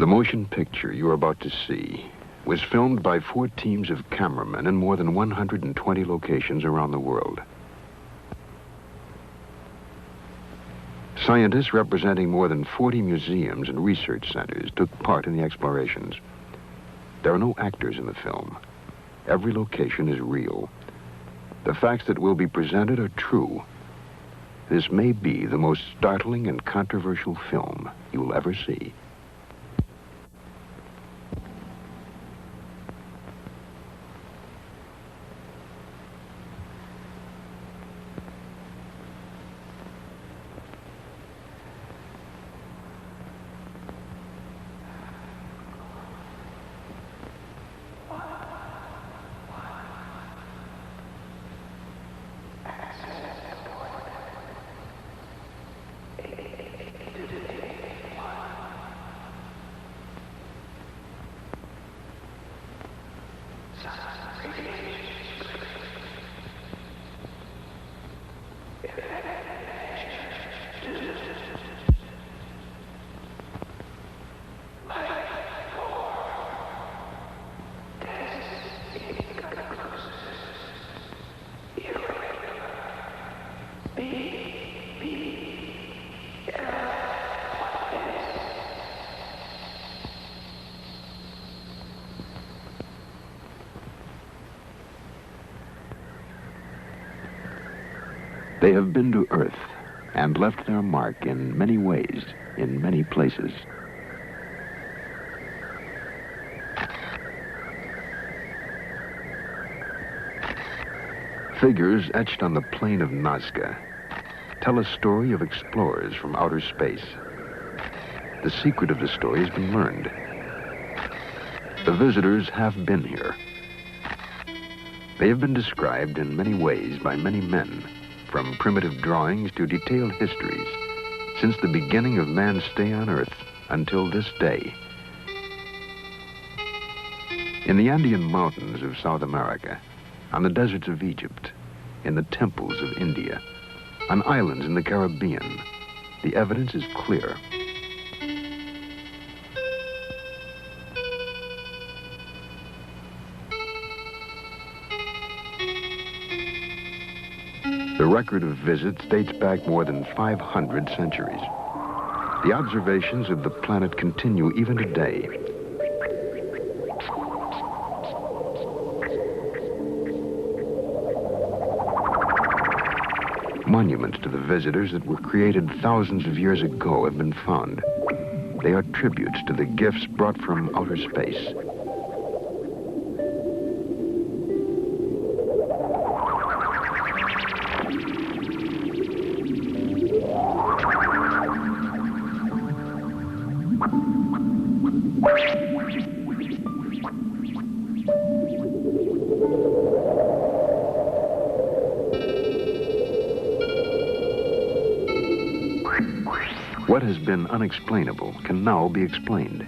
The motion picture you are about to see was filmed by 4 teams of cameramen in more than 120 locations around the world. Scientists representing more than 40 museums and research centers took part in the explorations. There are no actors in the film. Every location is real. The facts that will be presented are true. This may be the most startling and controversial film you will ever see. They have been to Earth and left their mark in many ways, in many places. Figures etched on the plain of Nazca tell a story of explorers from outer space. The secret of the story has been learned. The visitors have been here. They have been described in many ways by many men, from primitive drawings to detailed histories, since the beginning of man's stay on Earth until this day. In the Andean mountains of South America, on the deserts of Egypt, in the temples of India, on islands in the Caribbean, the evidence is clear. The record of visits dates back more than 500 centuries. The observations of the planet continue even today. Monuments to the visitors that were created thousands of years ago have been found. They are tributes to the gifts brought from outer space. What has been unexplainable can now be explained.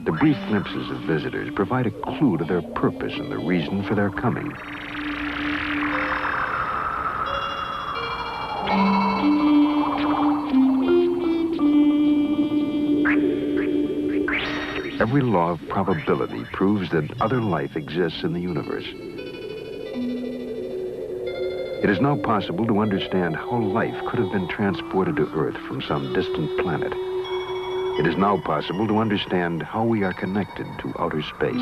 The brief glimpses of visitors provide a clue to their purpose and the reason for their coming. Every law of probability proves that other life exists in the universe. It is now possible to understand how life could have been transported to Earth from some distant planet. It is now possible to understand how we are connected to outer space.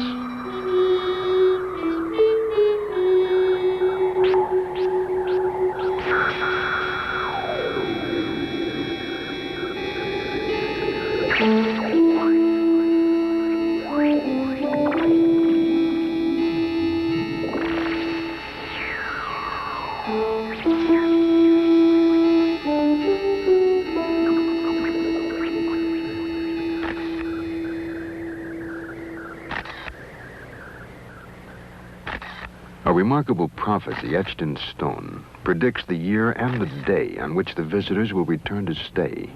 A remarkable prophecy etched in stone predicts the year and the day on which the visitors will return to stay.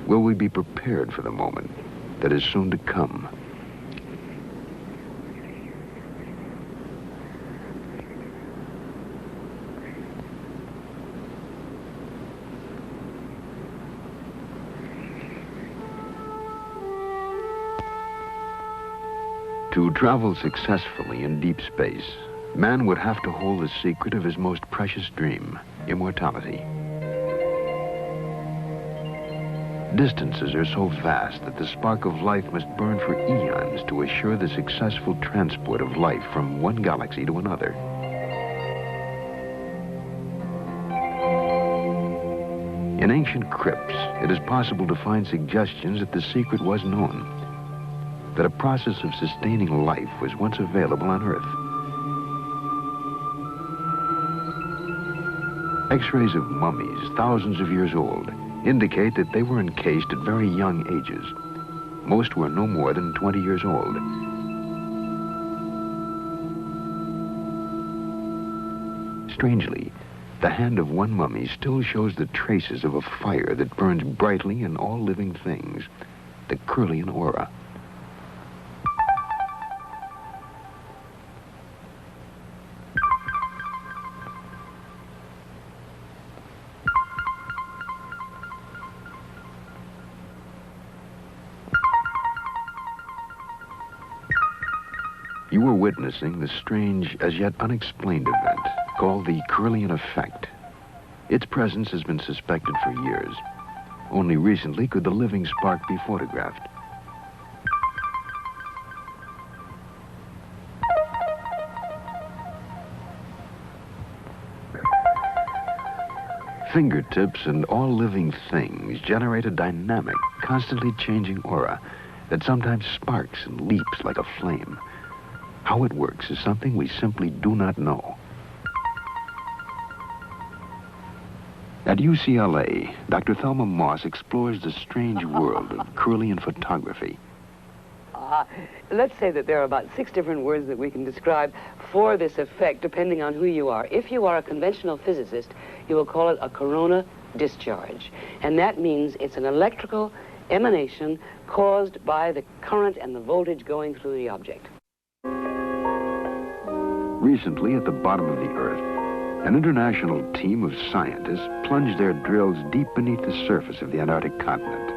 Will we be prepared for the moment that is soon to come? To travel successfully in deep space, man would have to hold the secret of his most precious dream, immortality. Distances are so vast that the spark of life must burn for eons to assure the successful transport of life from one galaxy to another. In ancient crypts, it is possible to find suggestions that the secret was known, that a process of sustaining life was once available on Earth. X-rays of mummies, thousands of years old, indicate that they were encased at very young ages. Most were no more than 20 years old. Strangely, the hand of one mummy still shows the traces of a fire that burns brightly in all living things, the Kirlian aura. You are witnessing the strange, as yet unexplained event called the Kirlian effect. Its presence has been suspected for years. Only recently could the living spark be photographed. Fingertips and all living things generate a dynamic, constantly changing aura that sometimes sparks and leaps like a flame. How it works is something we simply do not know. At UCLA, Dr. Thelma Moss explores the strange world of Kirlian photography. Let's say that there are about 6 different words that we can describe for this effect, depending on who you are. If you are a conventional physicist, you will call it a corona discharge. And that means it's an electrical emanation caused by the current and the voltage going through the object. Recently, at the bottom of the Earth, an international team of scientists plunged their drills deep beneath the surface of the Antarctic continent.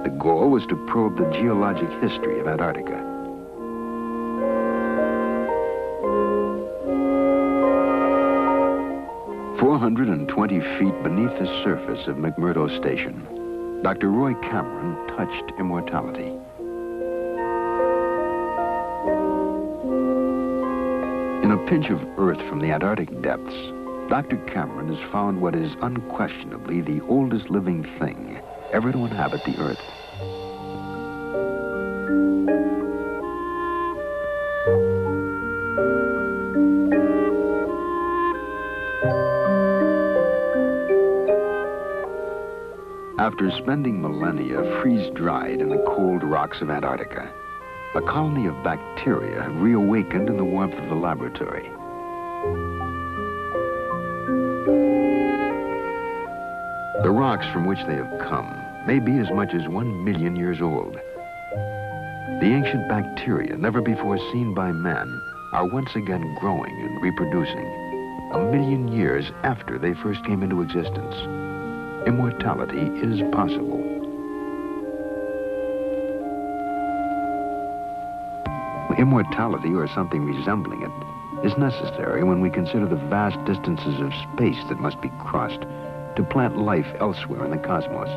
The goal was to probe the geologic history of Antarctica. "420 feet beneath the surface of McMurdo Station, Dr. Roy Cameron touched immortality. In a pinch of earth from the Antarctic depths, Dr. Cameron has found what is unquestionably the oldest living thing ever to inhabit the Earth. After spending millennia freeze-dried in the cold rocks of Antarctica, a colony of bacteria have reawakened in the warmth of the laboratory. The rocks from which they have come may be as much as 1 million years old. The ancient bacteria, never before seen by man, are once again growing and reproducing, 1 million years after they first came into existence. Immortality is possible. Immortality, or something resembling it, is necessary when we consider the vast distances of space that must be crossed to plant life elsewhere in the cosmos.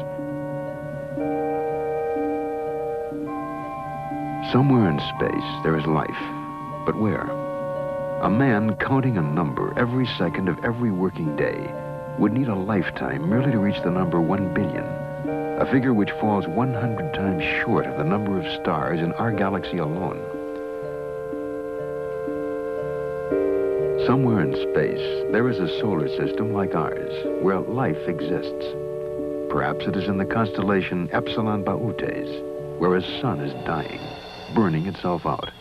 Somewhere in space there is life, but where? A man counting a number every second of every working day would need a lifetime merely to reach the number 1 billion, a figure which falls 100 times short of the number of stars in our galaxy alone. Somewhere in space, there is a solar system like ours, where life exists. Perhaps it is in the constellation Epsilon Bautes, where a sun is dying, burning itself out.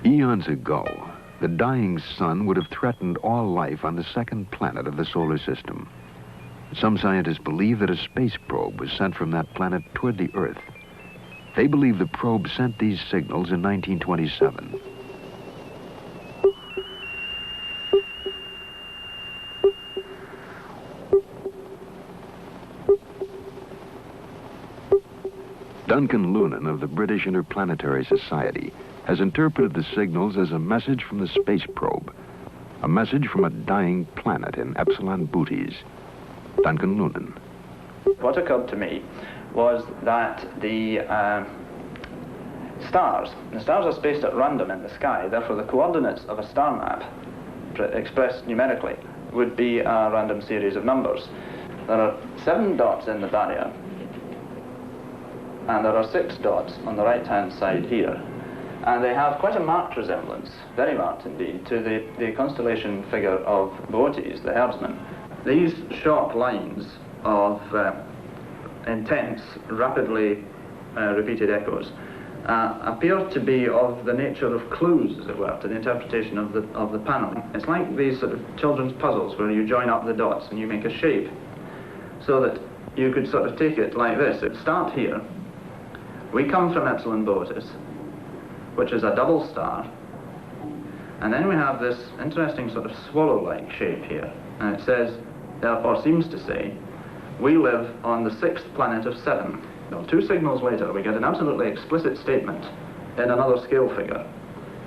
Eons ago, the dying sun would have threatened all life on the second planet of the solar system. Some scientists believe that a space probe was sent from that planet toward the Earth. They believe the probe sent these signals in 1927. Duncan Lunan of the British Interplanetary Society has interpreted the signals as a message from the space probe, a message from a dying planet in Epsilon Bootes. Duncan Lunan. What occurred to me was that the stars are spaced at random in the sky, therefore the coordinates of a star map, expressed numerically, would be a random series of numbers. There are 7 dots in the barrier, and there are 6 dots on the right-hand side here. And they have quite a marked resemblance, very marked indeed, to the constellation figure of Bootes, the herdsman. These sharp lines of intense, rapidly repeated echoes appear to be of the nature of clues, as it were, to the interpretation of the panel. It's like these sort of children's puzzles where you join up the dots and you make a shape, so that you could sort of take it like this. It starts here. We come from Epsilon Bootes, which is a double star, and then we have this interesting sort of swallow-like shape here, and it says, or seems to say, we live on the 6th planet of 7. Now, 2 signals later, we get an absolutely explicit statement in another scale figure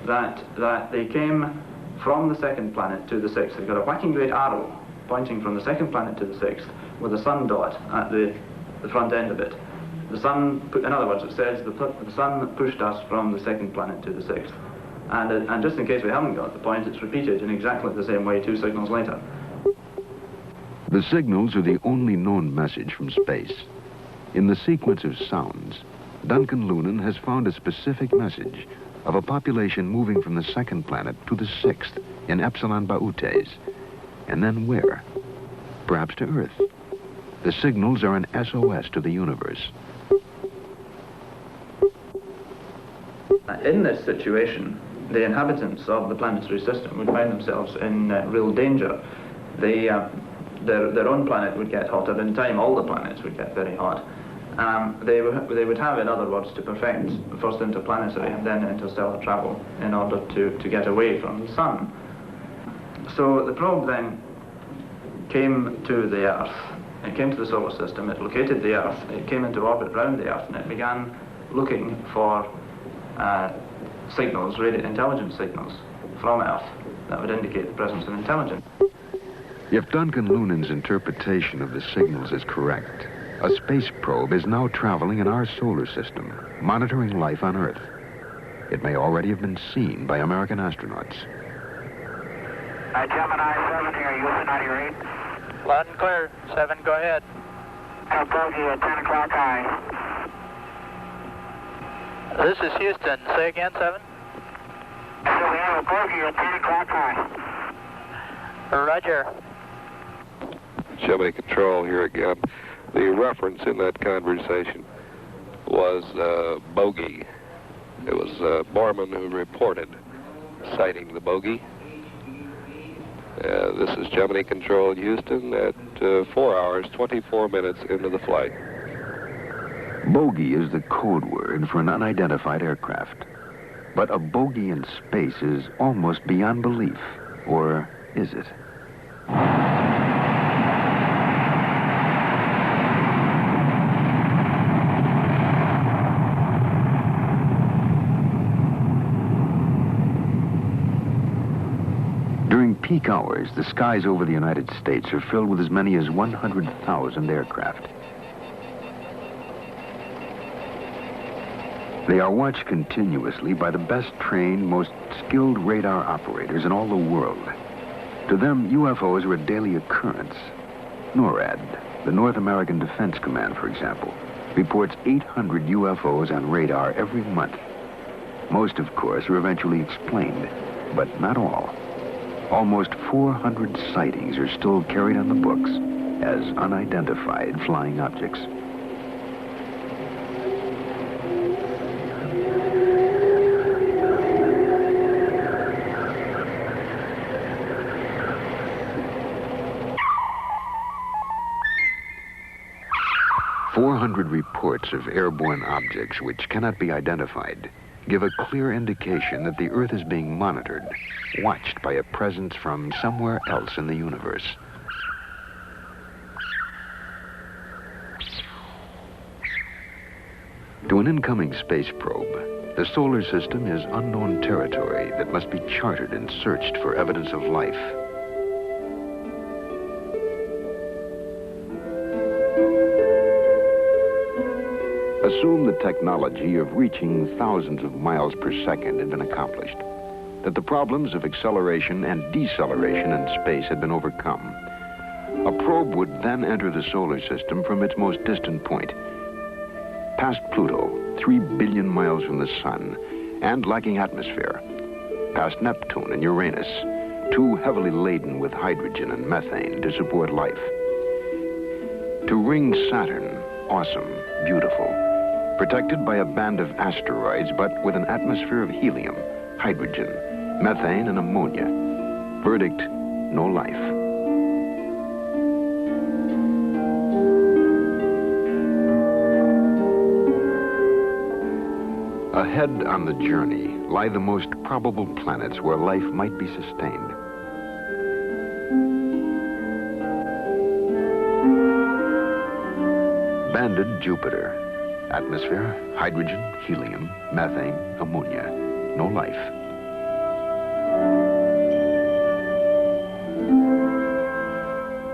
that they came from the 2nd planet to the 6th. They've got a whacking great arrow pointing from the 2nd planet to the 6th with a sun dot at the front end of it. The sun, in other words, it says the sun pushed us from the 2nd planet to the 6th. And just in case we haven't got the point, it's repeated in exactly the same way 2 signals later. The signals are the only known message from space. In the sequence of sounds, Duncan Lunan has found a specific message of a population moving from the 2nd planet to the 6th in Epsilon Bootes. And then where? Perhaps to Earth. The signals are an SOS to the universe. In this situation, the inhabitants of the planetary system would find themselves in real danger. Their own planet would get hotter. In time, all the planets would get very hot. They would have, in other words, to perfect first interplanetary and then interstellar travel in order to get away from the sun. So the probe then came to the Earth. It came to the solar system. It located the Earth. It came into orbit around the Earth, and it began looking for signals, intelligence signals from Earth that would indicate the presence of intelligence. If Duncan Lunan's interpretation of the signals is correct, a space probe is now traveling in our solar system, monitoring life on Earth. It may already have been seen by American astronauts. Gemini 7 here, Houston 98. Loud and clear. 7, go ahead. Bogey at 10 o'clock high. This is Houston. Say again, 7. So we have a bogey at 10 o'clock high. Roger. Gemini Control here again. The reference in that conversation was bogey. It was Borman who reported sighting the bogey. This is Gemini Control Houston at 4 hours, 24 minutes into the flight. Bogey is the code word for an unidentified aircraft. But a bogey in space is almost beyond belief. Or is it? During peak hours, the skies over the United States are filled with as many as 100,000 aircraft. They are watched continuously by the best trained, most skilled radar operators in all the world. To them, UFOs are a daily occurrence. NORAD, the North American Defense Command, for example, reports 800 UFOs on radar every month. Most, of course, are eventually explained, but not all. Almost 400 sightings are still carried on the books as unidentified flying objects. Reports of airborne objects which cannot be identified give a clear indication that the Earth is being monitored, watched by a presence from somewhere else in the universe. To an incoming space probe, the solar system is unknown territory that must be charted and searched for evidence of life. Assume the technology of reaching thousands of miles per second had been accomplished, that the problems of acceleration and deceleration in space had been overcome. A probe would then enter the solar system from its most distant point, past Pluto, 3 billion miles from the sun, and lacking atmosphere, past Neptune and Uranus, too heavily laden with hydrogen and methane to support life. To ring Saturn, awesome, beautiful, protected by a band of asteroids, but with an atmosphere of helium, hydrogen, methane, and ammonia. Verdict, no life. Ahead on the journey lie the most probable planets where life might be sustained. Banded Jupiter. Atmosphere, hydrogen, helium, methane, ammonia. No life.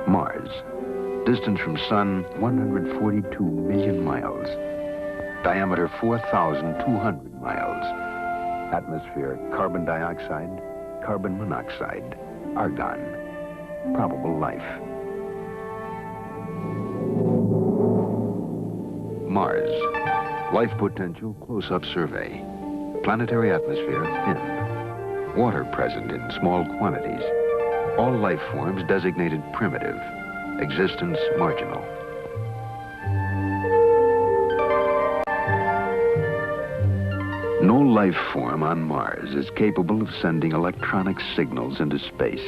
Mars. Distance from Sun, 142 million miles. Diameter, 4,200 miles. Atmosphere, carbon dioxide, carbon monoxide, argon. Probable life. Mars. Life potential close-up survey. Planetary atmosphere thin. Water present in small quantities. All life forms designated primitive. Existence marginal. No life form on Mars is capable of sending electronic signals into space.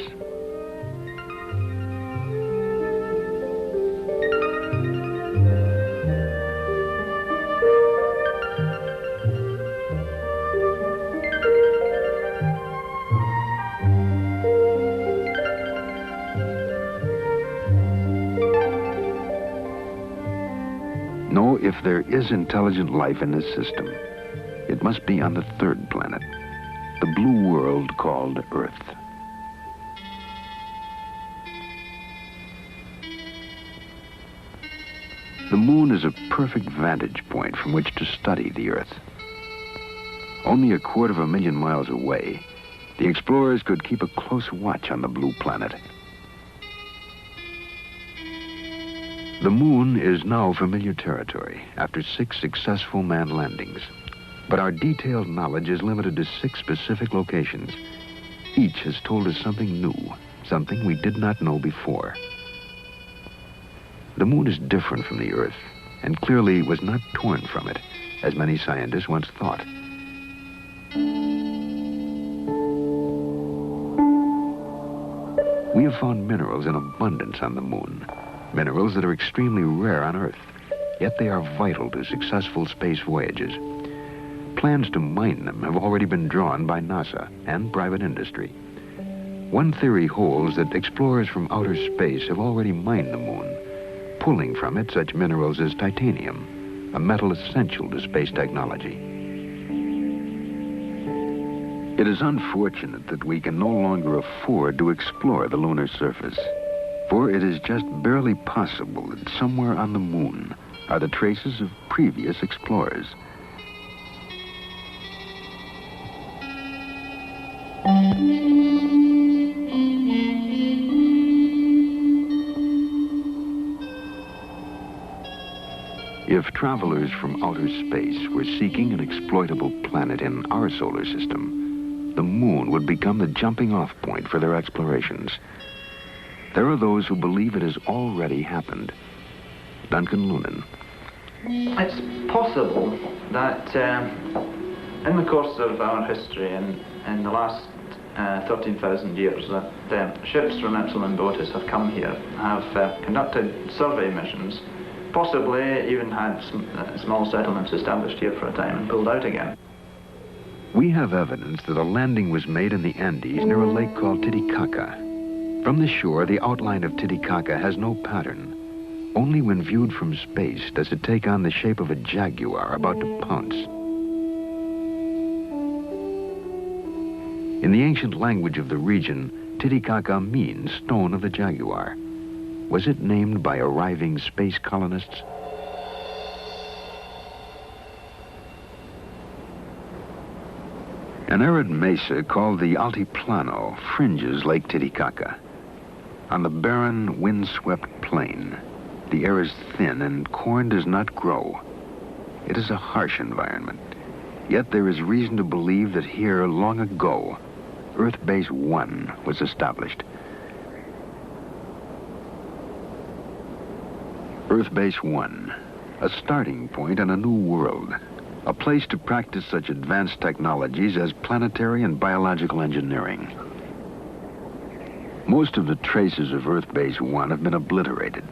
No, if there is intelligent life in this system, it must be on the third planet, the blue world called Earth. The moon is a perfect vantage point from which to study the Earth. Only 250,000 miles away, the explorers could keep a close watch on the blue planet. The moon is now familiar territory after 6 successful manned landings. But our detailed knowledge is limited to 6 specific locations. Each has told us something new, something we did not know before. The moon is different from the Earth, and clearly was not torn from it, as many scientists once thought. We have found minerals in abundance on the moon, minerals that are extremely rare on Earth, yet they are vital to successful space voyages. Plans to mine them have already been drawn by NASA and private industry. One theory holds that explorers from outer space have already mined the moon, pulling from it such minerals as titanium, a metal essential to space technology. It is unfortunate that we can no longer afford to explore the lunar surface, for it is just barely possible that somewhere on the moon are the traces of previous explorers. If travelers from outer space were seeking an exploitable planet in our solar system, the moon would become the jumping-off point for their explorations. There are those who believe it has already happened. Duncan Lunan. It's possible that in the course of our history in the last 13,000 years that ships from Epsilon Botis have come here, have conducted survey missions, possibly even had small settlements established here for a time and pulled out again. We have evidence that a landing was made in the Andes near a lake called Titicaca. From the shore, the outline of Titicaca has no pattern. Only when viewed from space does it take on the shape of a jaguar about to pounce. In the ancient language of the region, Titicaca means stone of the jaguar. Was it named by arriving space colonists? An arid mesa called the Altiplano fringes Lake Titicaca. On the barren, windswept plain, the air is thin and corn does not grow. It is a harsh environment. Yet there is reason to believe that here, long ago, Earth Base 1 was established. Earth Base 1, a starting point on a new world. A place to practice such advanced technologies as planetary and biological engineering. Most of the traces of Earth Base 1 have been obliterated.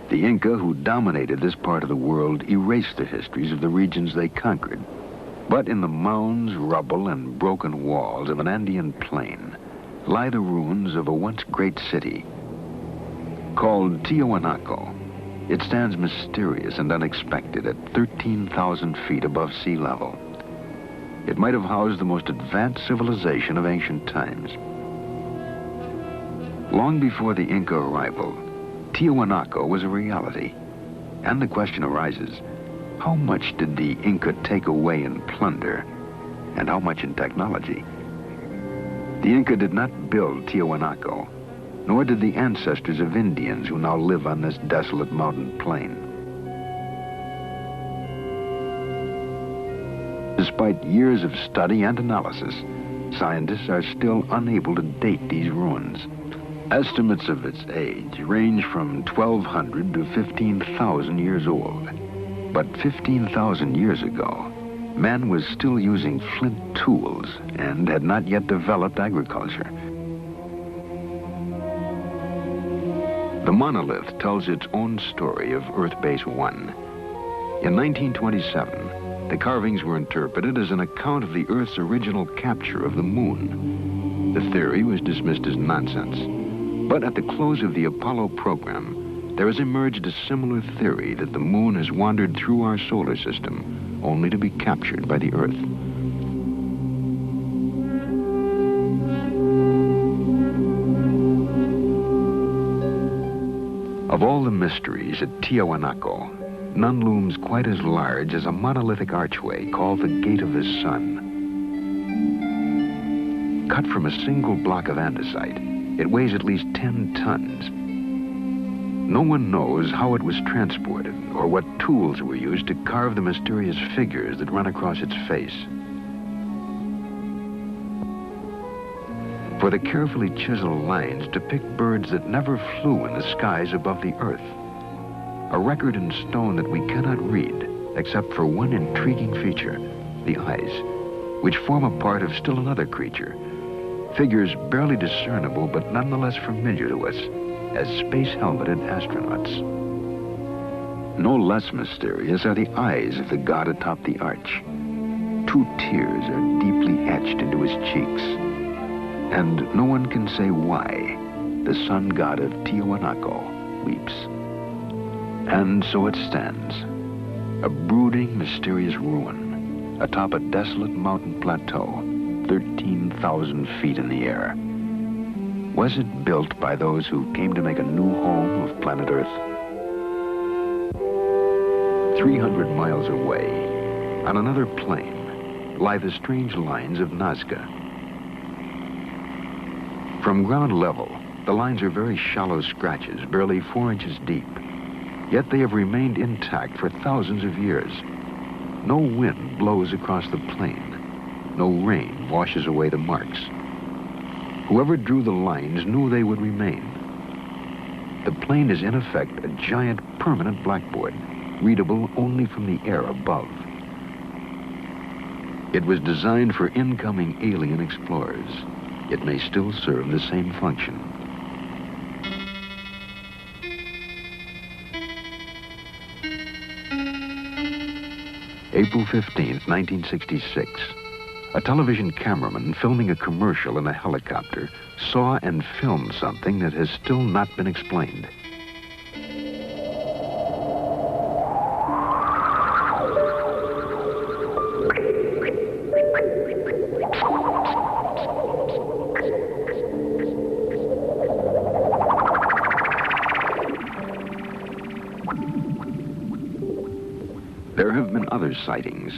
The Inca who dominated this part of the world erased the histories of the regions they conquered. But in the mounds, rubble, and broken walls of an Andean plain lie the ruins of a once great city. Called Tiwanaku, it stands mysterious and unexpected at 13,000 feet above sea level. It might have housed the most advanced civilization of ancient times. Long before the Inca arrival, Tiwanaku was a reality. And the question arises, how much did the Inca take away in plunder, and how much in technology? The Inca did not build Tiwanaku, nor did the ancestors of Indians who now live on this desolate mountain plain. Despite years of study and analysis, scientists are still unable to date these ruins. Estimates of its age range from 1,200 to 15,000 years old. But 15,000 years ago, man was still using flint tools and had not yet developed agriculture. The monolith tells its own story of Earth Base 1. In 1927, the carvings were interpreted as an account of the Earth's original capture of the moon. The theory was dismissed as nonsense. But at the close of the Apollo program, there has emerged a similar theory that the moon has wandered through our solar system, only to be captured by the Earth. Of all the mysteries at Tiwanaku, none looms quite as large as a monolithic archway called the Gate of the Sun. Cut from a single block of andesite, it weighs at least 10 tons. No one knows how it was transported or what tools were used to carve the mysterious figures that run across its face. For the carefully chiseled lines depict birds that never flew in the skies above the Earth. A record in stone that we cannot read, except for one intriguing feature, the eyes, which form a part of still another creature. Figures barely discernible, but nonetheless familiar to us as space-helmeted astronauts. No less mysterious are the eyes of the god atop the arch. 2 tears are deeply etched into his cheeks. And no one can say why the sun god of Tiwanaku weeps. And so it stands, a brooding, mysterious ruin atop a desolate mountain plateau, 13,000 feet in the air. Was it built by those who came to make a new home of planet Earth? 300 miles away, on another plain, lie the strange lines of Nazca. From ground level, the lines are very shallow scratches, barely 4 inches deep. Yet they have remained intact for thousands of years. No wind blows across the plain. No rain washes away the marks. Whoever drew the lines knew they would remain. The plain is in effect a giant permanent blackboard, readable only from the air above. It was designed for incoming alien explorers. It may still serve the same function. April 15th, 1966. A television cameraman filming a commercial in a helicopter saw and filmed something that has still not been explained. other sightings.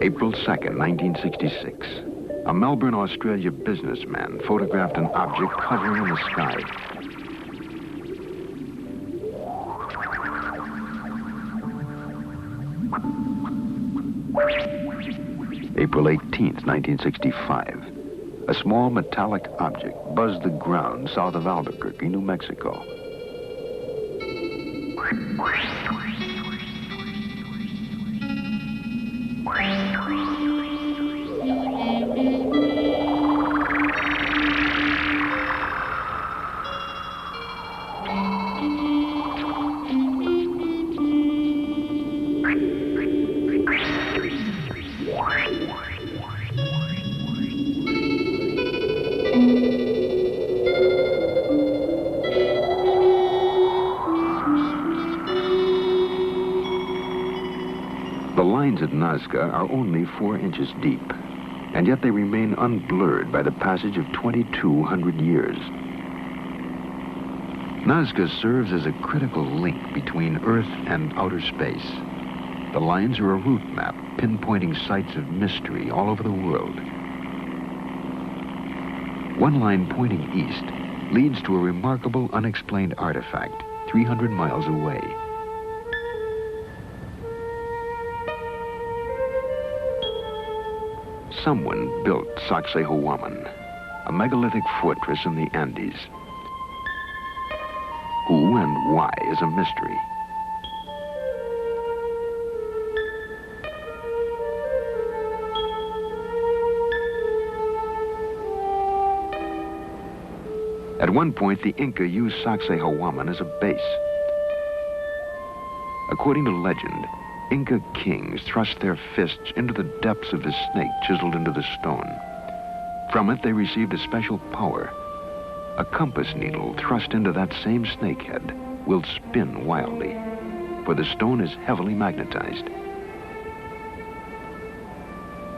April 2nd, 1966. A Melbourne, Australia businessman photographed an object hovering in the sky. April 18th, 1965. A small metallic object buzzed the ground south of Albuquerque, New Mexico. The lines at Nazca are only 4 inches deep, and yet they remain unblurred by the passage of 2,200 years. Nazca serves as a critical link between Earth and outer space. The lines are a route map pinpointing sites of mystery all over the world. One line pointing east leads to a remarkable unexplained artifact 300 miles away. Someone built Sacsayhuaman, a megalithic fortress in the Andes. Who and why is a mystery. At one point, the Inca used Sacsayhuaman as a base. According to legend, Inca kings thrust their fists into the depths of the snake chiseled into the stone. From it, they received a special power. A compass needle thrust into that same snakehead will spin wildly, for the stone is heavily magnetized.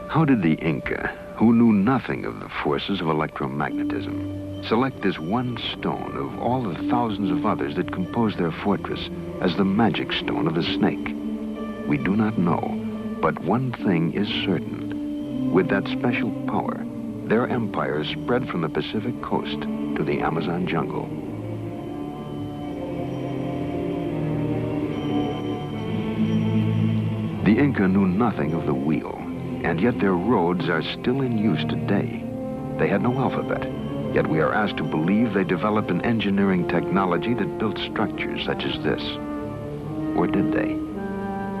How did the Inca, who knew nothing of the forces of electromagnetism, select this one stone of all the thousands of others that compose their fortress as the magic stone of the snake? We do not know, but one thing is certain. With that special power, their empire spread from the Pacific coast to the Amazon jungle. The Inca knew nothing of the wheel, and yet their roads are still in use today. They had no alphabet, yet we are asked to believe they developed an engineering technology that built structures such as this. Or did they?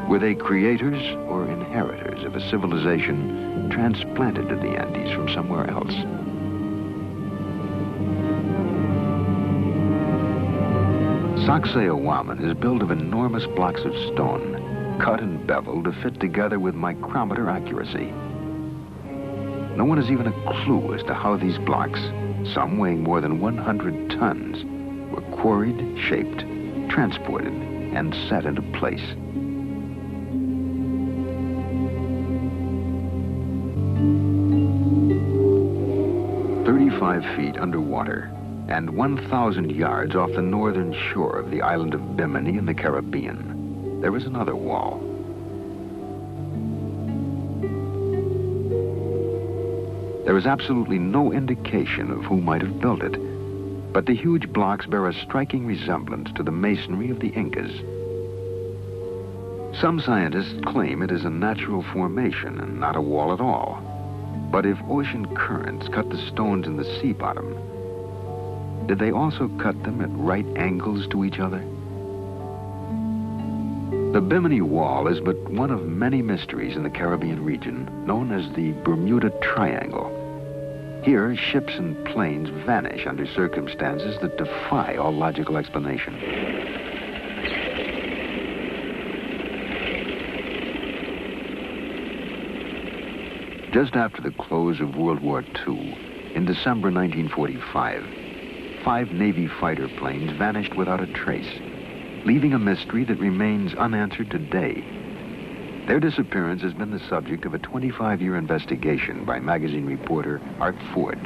Were they creators or inheritors of a civilization transplanted to the Andes from somewhere else? Sacsayhuaman is built of enormous blocks of stone, cut and beveled to fit together with micrometer accuracy. No one has even a clue as to how these blocks, some weighing more than 100 tons, were quarried, shaped, transported, and set into place. 35 feet underwater and 1,000 yards off the northern shore of the island of Bimini in the Caribbean, there is another wall. There is absolutely no indication of who might have built it, but the huge blocks bear a striking resemblance to the masonry of the Incas. Some scientists claim it is a natural formation and not a wall at all. But if ocean currents cut the stones in the sea bottom, did they also cut them at right angles to each other? The Bimini Wall is but one of many mysteries in the Caribbean region, known as the Bermuda Triangle. Here, ships and planes vanish under circumstances that defy all logical explanation. Just after the close of World War II, in December 1945, 5 Navy fighter planes vanished without a trace, leaving a mystery that remains unanswered today. Their disappearance has been the subject of a 25-year investigation by magazine reporter Art Ford.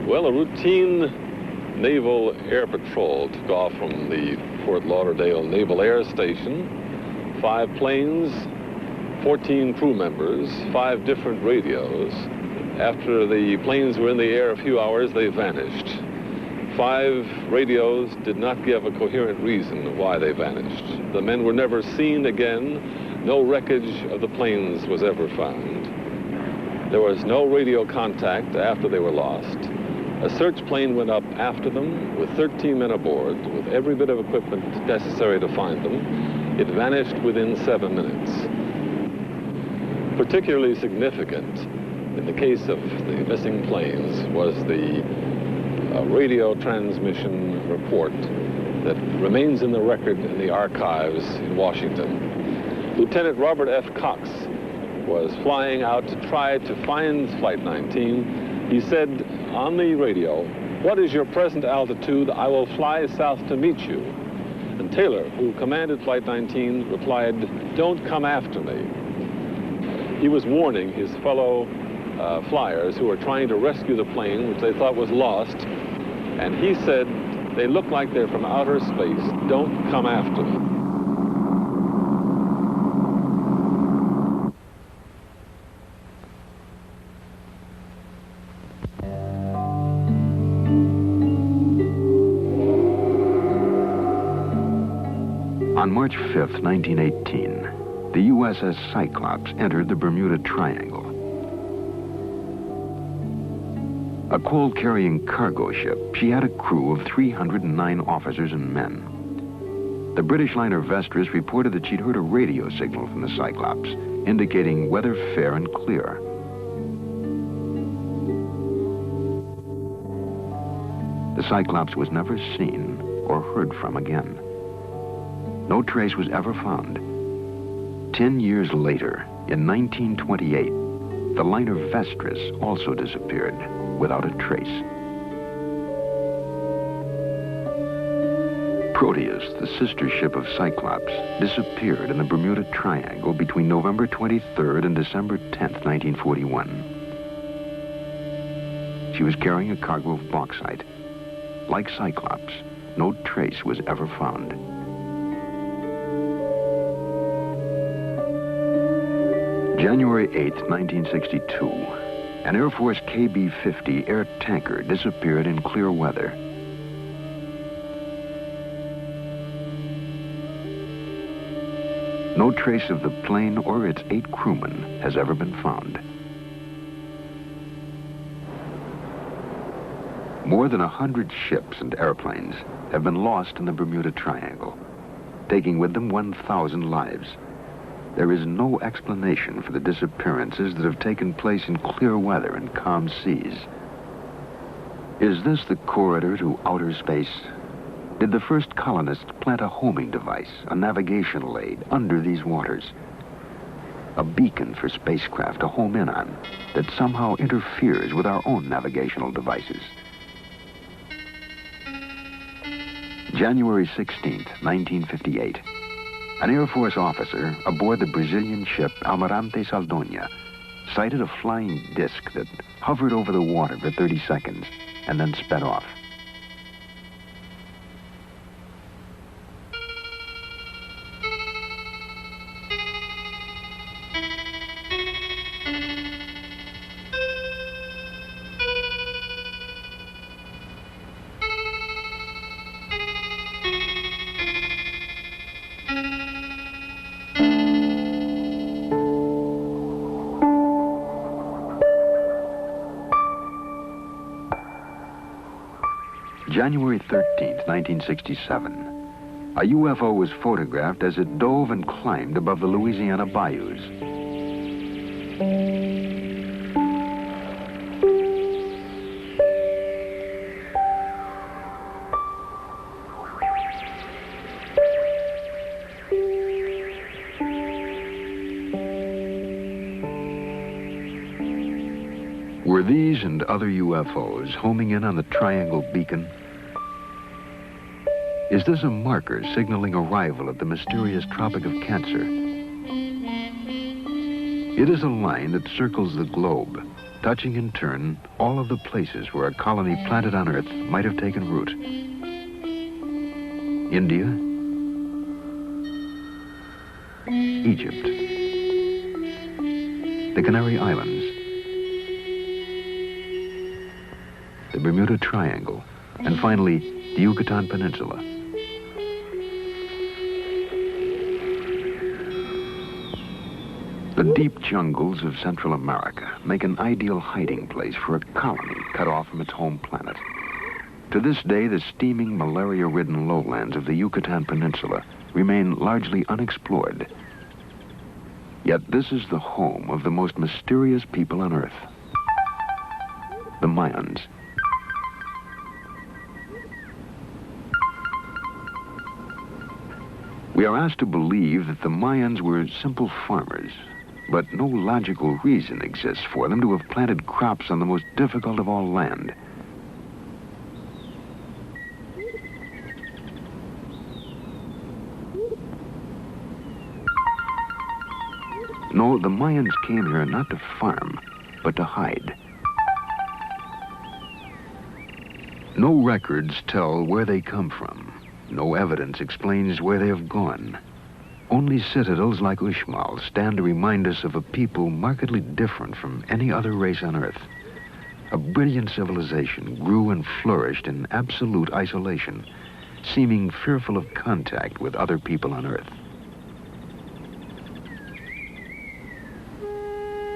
Well, a routine naval air patrol took off from the Fort Lauderdale Naval Air Station 5 planes, 14 crew members, 5 different radios. After the planes were in the air a few hours, they vanished. 5 radios did not give a coherent reason why they vanished. The men were never seen again. No wreckage of the planes was ever found. There was no radio contact after they were lost. A search plane went up after them with 13 men aboard, with every bit of equipment necessary to find them. It vanished within 7 minutes. Particularly significant in the case of the missing planes was the radio transmission report that remains in the record in the archives in Washington. Lieutenant Robert F. Cox was flying out to try to find Flight 19. He said on the radio, "What is your present altitude? I will fly south to meet you." And Taylor, who commanded Flight 19, replied, "Don't come after me." He was warning his fellow flyers who were trying to rescue the plane, which they thought was lost, and he said, "They look like they're from outer space. Don't come after them." On March 5th, 1918, the USS Cyclops entered the Bermuda Triangle. A coal-carrying cargo ship, she had a crew of 309 officers and men. The British liner Vestris reported that she'd heard a radio signal from the Cyclops, indicating weather fair and clear. The Cyclops was never seen or heard from again. No trace was ever found. 10 years later, in 1928, the liner Vestris also disappeared without a trace. Proteus, the sister ship of Cyclops, disappeared in the Bermuda Triangle between November 23rd and December 10th, 1941. She was carrying a cargo of bauxite. Like Cyclops, no trace was ever found. January 8th, 1962, an Air Force KB-50 air tanker disappeared in clear weather. No trace of the plane or its 8 crewmen has ever been found. More than 100 ships and airplanes have been lost in the Bermuda Triangle, taking with them 1,000 lives. There is no explanation for the disappearances that have taken place in clear weather and calm seas. Is this the corridor to outer space? Did the first colonists plant a homing device, a navigational aid, under these waters? A beacon for spacecraft to home in on that somehow interferes with our own navigational devices. January 16th, 1958. An Air Force officer aboard the Brazilian ship Almirante Saldanha sighted a flying disc that hovered over the water for 30 seconds and then sped off. January 13th, 1967. A UFO was photographed as it dove and climbed above the Louisiana bayous. Were these and other UFOs homing in on the Triangle Beacon? Is this a marker signaling arrival at the mysterious Tropic of Cancer? It is a line that circles the globe, touching in turn all of the places where a colony planted on Earth might have taken root. India, Egypt, the Canary Islands, the Bermuda Triangle, and finally, the Yucatan Peninsula. The deep jungles of Central America make an ideal hiding place for a colony cut off from its home planet. To this day, the steaming, malaria-ridden lowlands of the Yucatan Peninsula remain largely unexplored. Yet this is the home of the most mysterious people on Earth, the Mayans. We are asked to believe that the Mayans were simple farmers, but no logical reason exists for them to have planted crops on the most difficult of all land. No, the Mayans came here not to farm, but to hide. No records tell where they come from. No evidence explains where they have gone. Only citadels like Uxmal stand to remind us of a people markedly different from any other race on Earth. A brilliant civilization grew and flourished in absolute isolation, seeming fearful of contact with other people on Earth.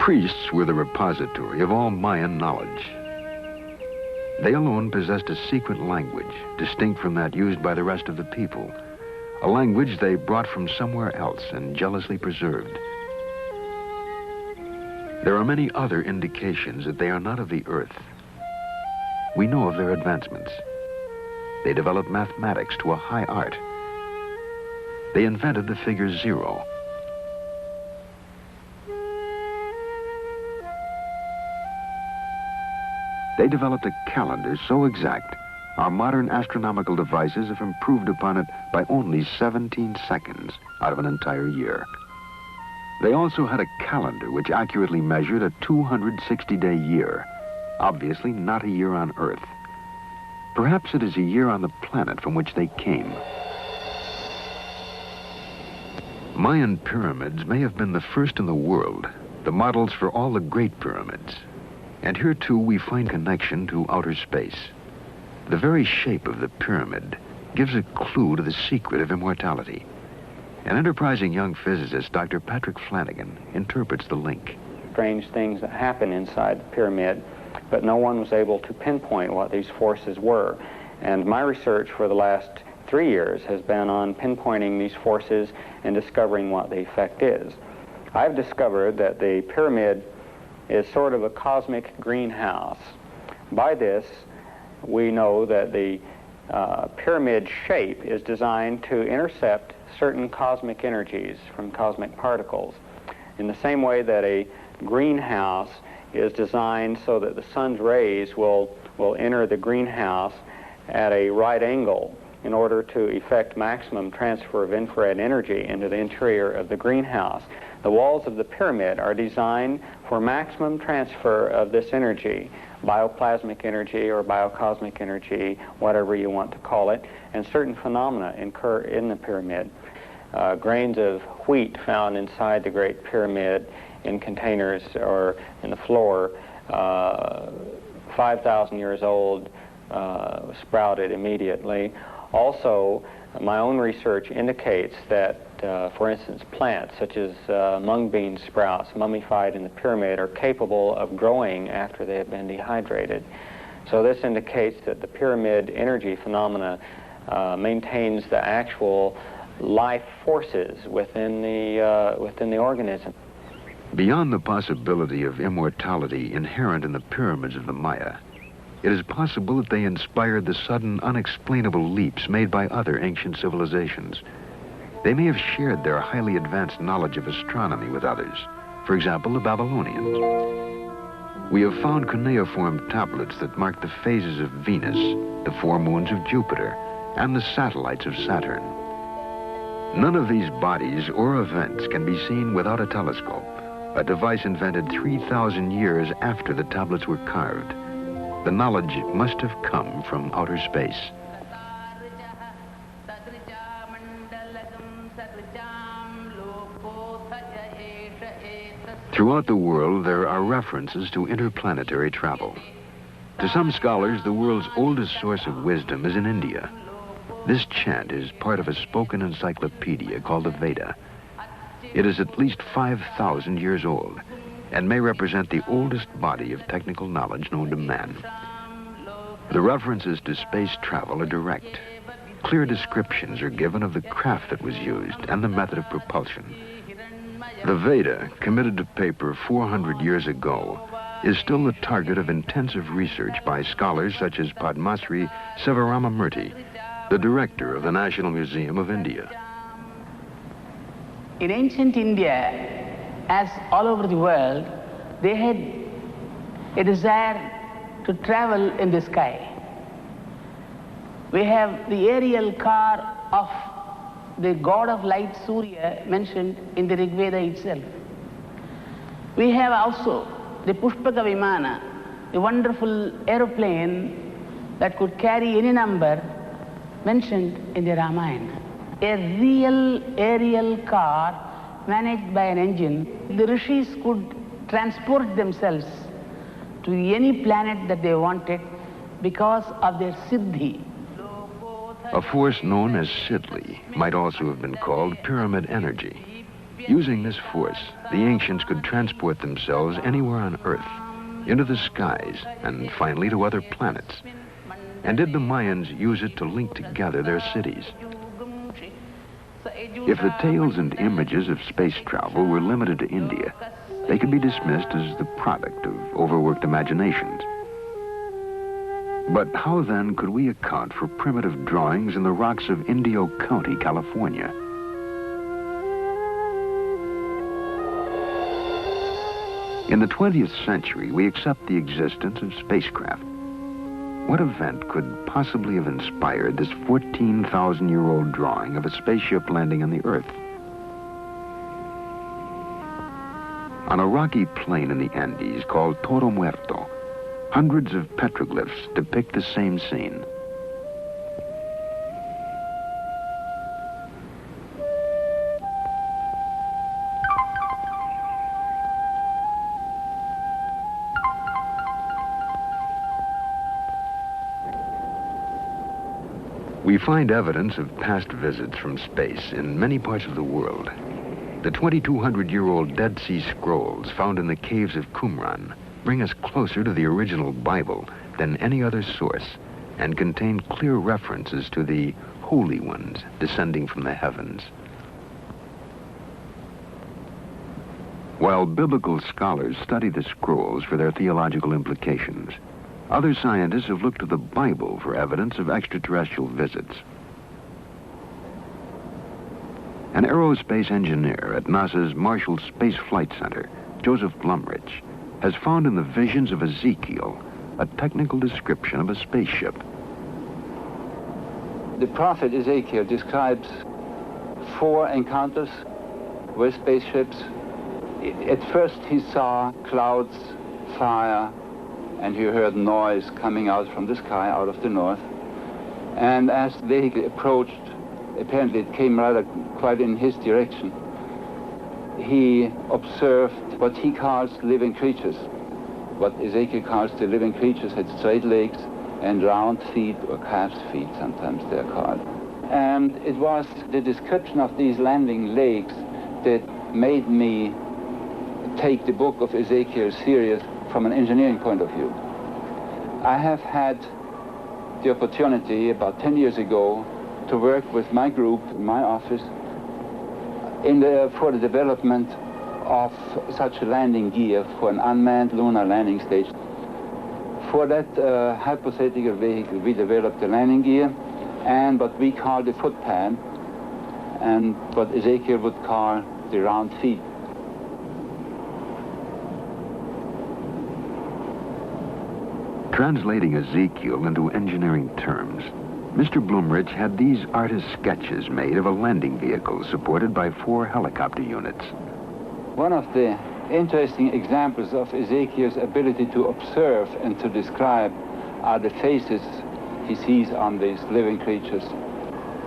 Priests were the repository of all Mayan knowledge. They alone possessed a secret language, distinct from that used by the rest of the people, a language they brought from somewhere else and jealously preserved. There are many other indications that they are not of the Earth. We know of their advancements. They developed mathematics to a high art. They invented the figure 0. They developed a calendar so exact, our modern astronomical devices have improved upon it by only 17 seconds out of an entire year. They also had a calendar which accurately measured a 260-day year, obviously not a year on Earth. Perhaps it is a year on the planet from which they came. Mayan pyramids may have been the first in the world, the models for all the great pyramids. And here, too, we find connection to outer space. The very shape of the pyramid gives a clue to the secret of immortality. An enterprising young physicist, Dr. Patrick Flanagan, interprets the link. Strange things that happen inside the pyramid, but no one was able to pinpoint what these forces were. And my research for the last 3 years has been on pinpointing these forces and discovering what the effect is. I've discovered that the pyramid is sort of a cosmic greenhouse. By this, we know that the pyramid shape is designed to intercept certain cosmic energies from cosmic particles, in the same way that a greenhouse is designed so that the sun's rays will enter the greenhouse at a right angle in order to effect maximum transfer of infrared energy into the interior of the greenhouse. The walls of the pyramid are designed for maximum transfer of this energy, bioplasmic energy or biocosmic energy, whatever you want to call it, and certain phenomena occur in the pyramid. Grains of wheat found inside the Great Pyramid in containers or in the floor, 5,000 years old, sprouted immediately. Also, my own research indicates that, for instance, plants such as mung bean sprouts mummified in the pyramid are capable of growing after they have been dehydrated. So this indicates that the pyramid energy phenomena maintains the actual life forces within the organism. Beyond the possibility of immortality inherent in the pyramids of the Maya, it is possible that they inspired the sudden, unexplainable leaps made by other ancient civilizations. They may have shared their highly advanced knowledge of astronomy with others, for example, the Babylonians. We have found cuneiform tablets that mark the phases of Venus, the 4 moons of Jupiter, and the satellites of Saturn. None of these bodies or events can be seen without a telescope, a device invented 3,000 years after the tablets were carved. The knowledge must have come from outer space. Throughout the world, there are references to interplanetary travel. To some scholars, the world's oldest source of wisdom is in India. This chant is part of a spoken encyclopedia called the Veda. It is at least 5,000 years old and may represent the oldest body of technical knowledge known to man. The references to space travel are direct. Clear descriptions are given of the craft that was used and the method of propulsion. The Veda, committed to paper 400 years ago, is still the target of intensive research by scholars such as Padmasri Sivaramamurthy, the director of the National Museum of India. In ancient India, as all over the world, they had a desire to travel in the sky. We have the aerial car of the god of light, Surya, mentioned in the Rig Veda itself. We have also the Pushpaka Vimana, a wonderful aeroplane that could carry any number, mentioned in the Ramayana. A real aerial car managed by an engine. The rishis could transport themselves to any planet that they wanted because of their siddhi. A force known as Sidli might also have been called pyramid energy. Using this force, the ancients could transport themselves anywhere on Earth, into the skies, and finally to other planets. And did the Mayans use it to link together their cities? If the tales and images of space travel were limited to India, they could be dismissed as the product of overworked imaginations. But how then could we account for primitive drawings in the rocks of Indio County, California? In the 20th century, we accept the existence of spacecraft. What event could possibly have inspired this 14,000-year-old drawing of a spaceship landing on the Earth? On a rocky plain in the Andes called Toro Muerto, hundreds of petroglyphs depict the same scene. We find evidence of past visits from space in many parts of the world. The 2,200-year-old Dead Sea Scrolls found in the caves of Qumran bring us closer to the original Bible than any other source and contain clear references to the holy ones descending from the heavens. While biblical scholars study the scrolls for their theological implications, other scientists have looked to the Bible for evidence of extraterrestrial visits. An aerospace engineer at NASA's Marshall Space Flight Center, Joseph Blumrich, has found in the visions of Ezekiel a technical description of a spaceship. The prophet Ezekiel describes 4 encounters with spaceships. At first he saw clouds, fire, and he heard noise coming out from the sky, out of the north. And as the vehicle approached, apparently it came rather quite in his direction, he observed what he calls living creatures. What Ezekiel calls the living creatures had straight legs and round feet, or calf's feet, sometimes they're called. And it was the description of these landing legs that made me take the book of Ezekiel serious from an engineering point of view. I have had the opportunity about 10 years ago to work with my group in my office for the development of such a landing gear for an unmanned lunar landing station. For that hypothetical vehicle, we developed the landing gear and what we call the footpad, and what Ezekiel would call the round feet. Translating Ezekiel into engineering terms, Mr. Blumrich had these artist sketches made of a landing vehicle supported by 4 helicopter units. One of the interesting examples of Ezekiel's ability to observe and to describe are the faces he sees on these living creatures.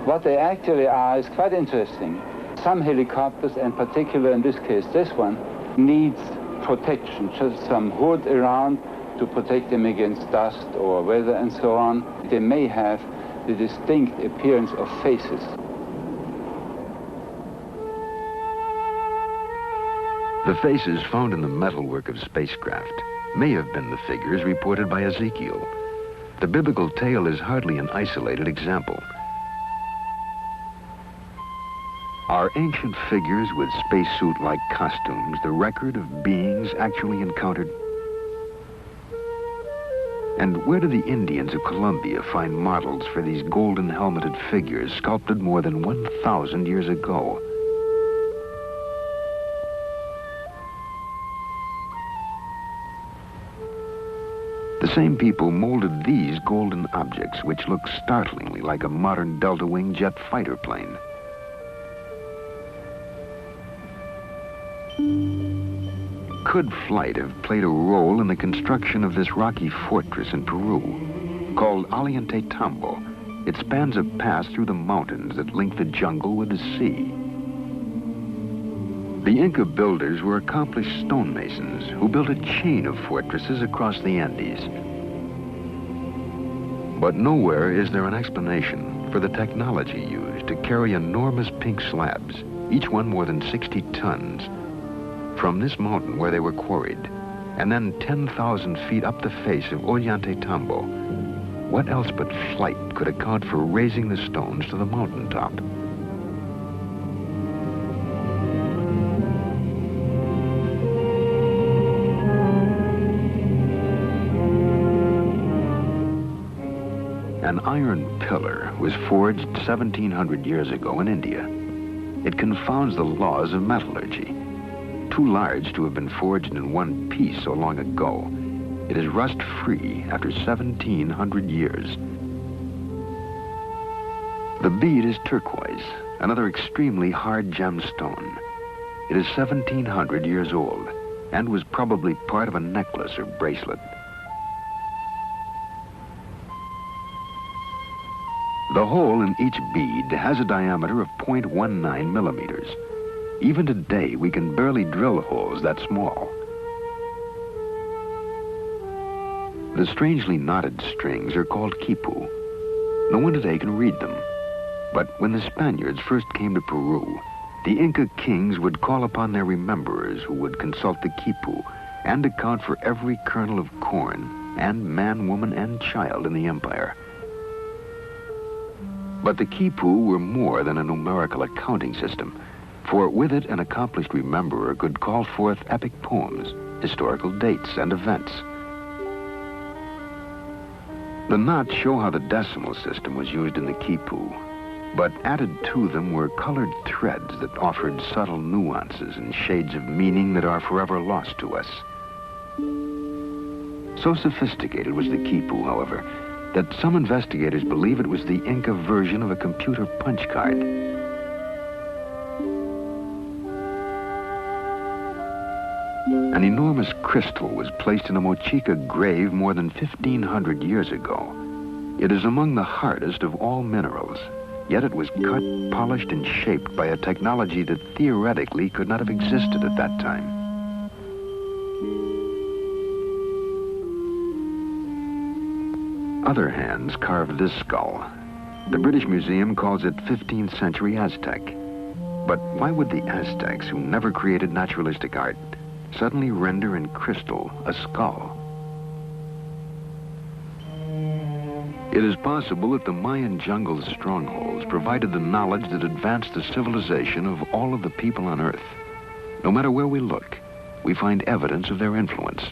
What they actually are is quite interesting. Some helicopters, and particularly in this case this one, needs protection, just some hood around to protect them against dust or weather and so on. They may have the distinct appearance of faces. The faces found in the metalwork of spacecraft may have been the figures reported by Ezekiel. The biblical tale is hardly an isolated example. Are ancient figures with spacesuit-like costumes the record of beings actually encountered? And where do the Indians of Colombia find models for these golden helmeted figures sculpted more than 1,000 years ago? The same people molded these golden objects, which look startlingly like a modern delta-wing jet fighter plane. Could flight have played a role in the construction of this rocky fortress in Peru, called Ollantaytambo? It spans a pass through the mountains that link the jungle with the sea. The Inca builders were accomplished stonemasons who built a chain of fortresses across the Andes. But nowhere is there an explanation for the technology used to carry enormous pink slabs, each one more than 60 tons, from this mountain where they were quarried, and then 10,000 feet up the face of Ollantaytambo. What else but flight could account for raising the stones to the mountaintop? An iron pillar was forged 1,700 years ago in India. It confounds the laws of metallurgy. Too large to have been forged in one piece so long ago, it is rust-free after 1,700 years. The bead is turquoise, another extremely hard gemstone. It is 1,700 years old and was probably part of a necklace or bracelet. The hole in each bead has a diameter of 0.19 millimeters. Even today, we can barely drill holes that small. The strangely knotted strings are called quipu. No one today can read them. But when the Spaniards first came to Peru, the Inca kings would call upon their rememberers who would consult the quipu and account for every kernel of corn and man, woman, and child in the empire. But the quipu were more than a numerical accounting system, for with it an accomplished rememberer could call forth epic poems, historical dates, and events. The knots show how the decimal system was used in the quipu, but added to them were colored threads that offered subtle nuances and shades of meaning that are forever lost to us. So sophisticated was the quipu, however, that some investigators believe it was the Inca version of a computer punch card. An enormous crystal was placed in a Mochica grave more than 1,500 years ago. It is among the hardest of all minerals, yet it was cut, polished, and shaped by a technology that theoretically could not have existed at that time. Other hands carved this skull. The British Museum calls it 15th century Aztec. But why would the Aztecs, who never created naturalistic art, suddenly render in crystal a skull? It is possible that the Mayan jungle strongholds provided the knowledge that advanced the civilization of all of the people on Earth. No matter where we look, we find evidence of their influence.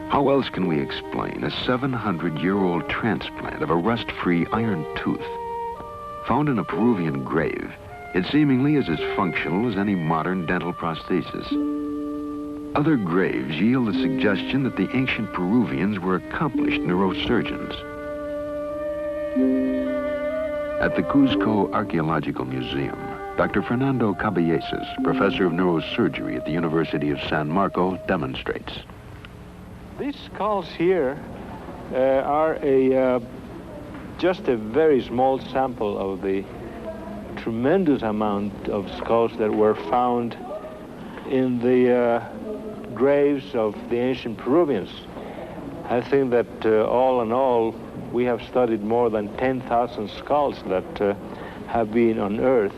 How else can we explain a 700-year-old transplant of a rust-free iron tooth? Found in a Peruvian grave, it seemingly is as functional as any modern dental prosthesis. Other graves yield the suggestion that the ancient Peruvians were accomplished neurosurgeons. At the Cuzco Archaeological Museum, Dr. Fernando Caballesas, professor of neurosurgery at the University of San Marcos, demonstrates. These skulls here are just a very small sample of the tremendous amount of skulls that were found in the graves of the ancient Peruvians. I think that all in all, we have studied more than 10,000 skulls that have been unearthed.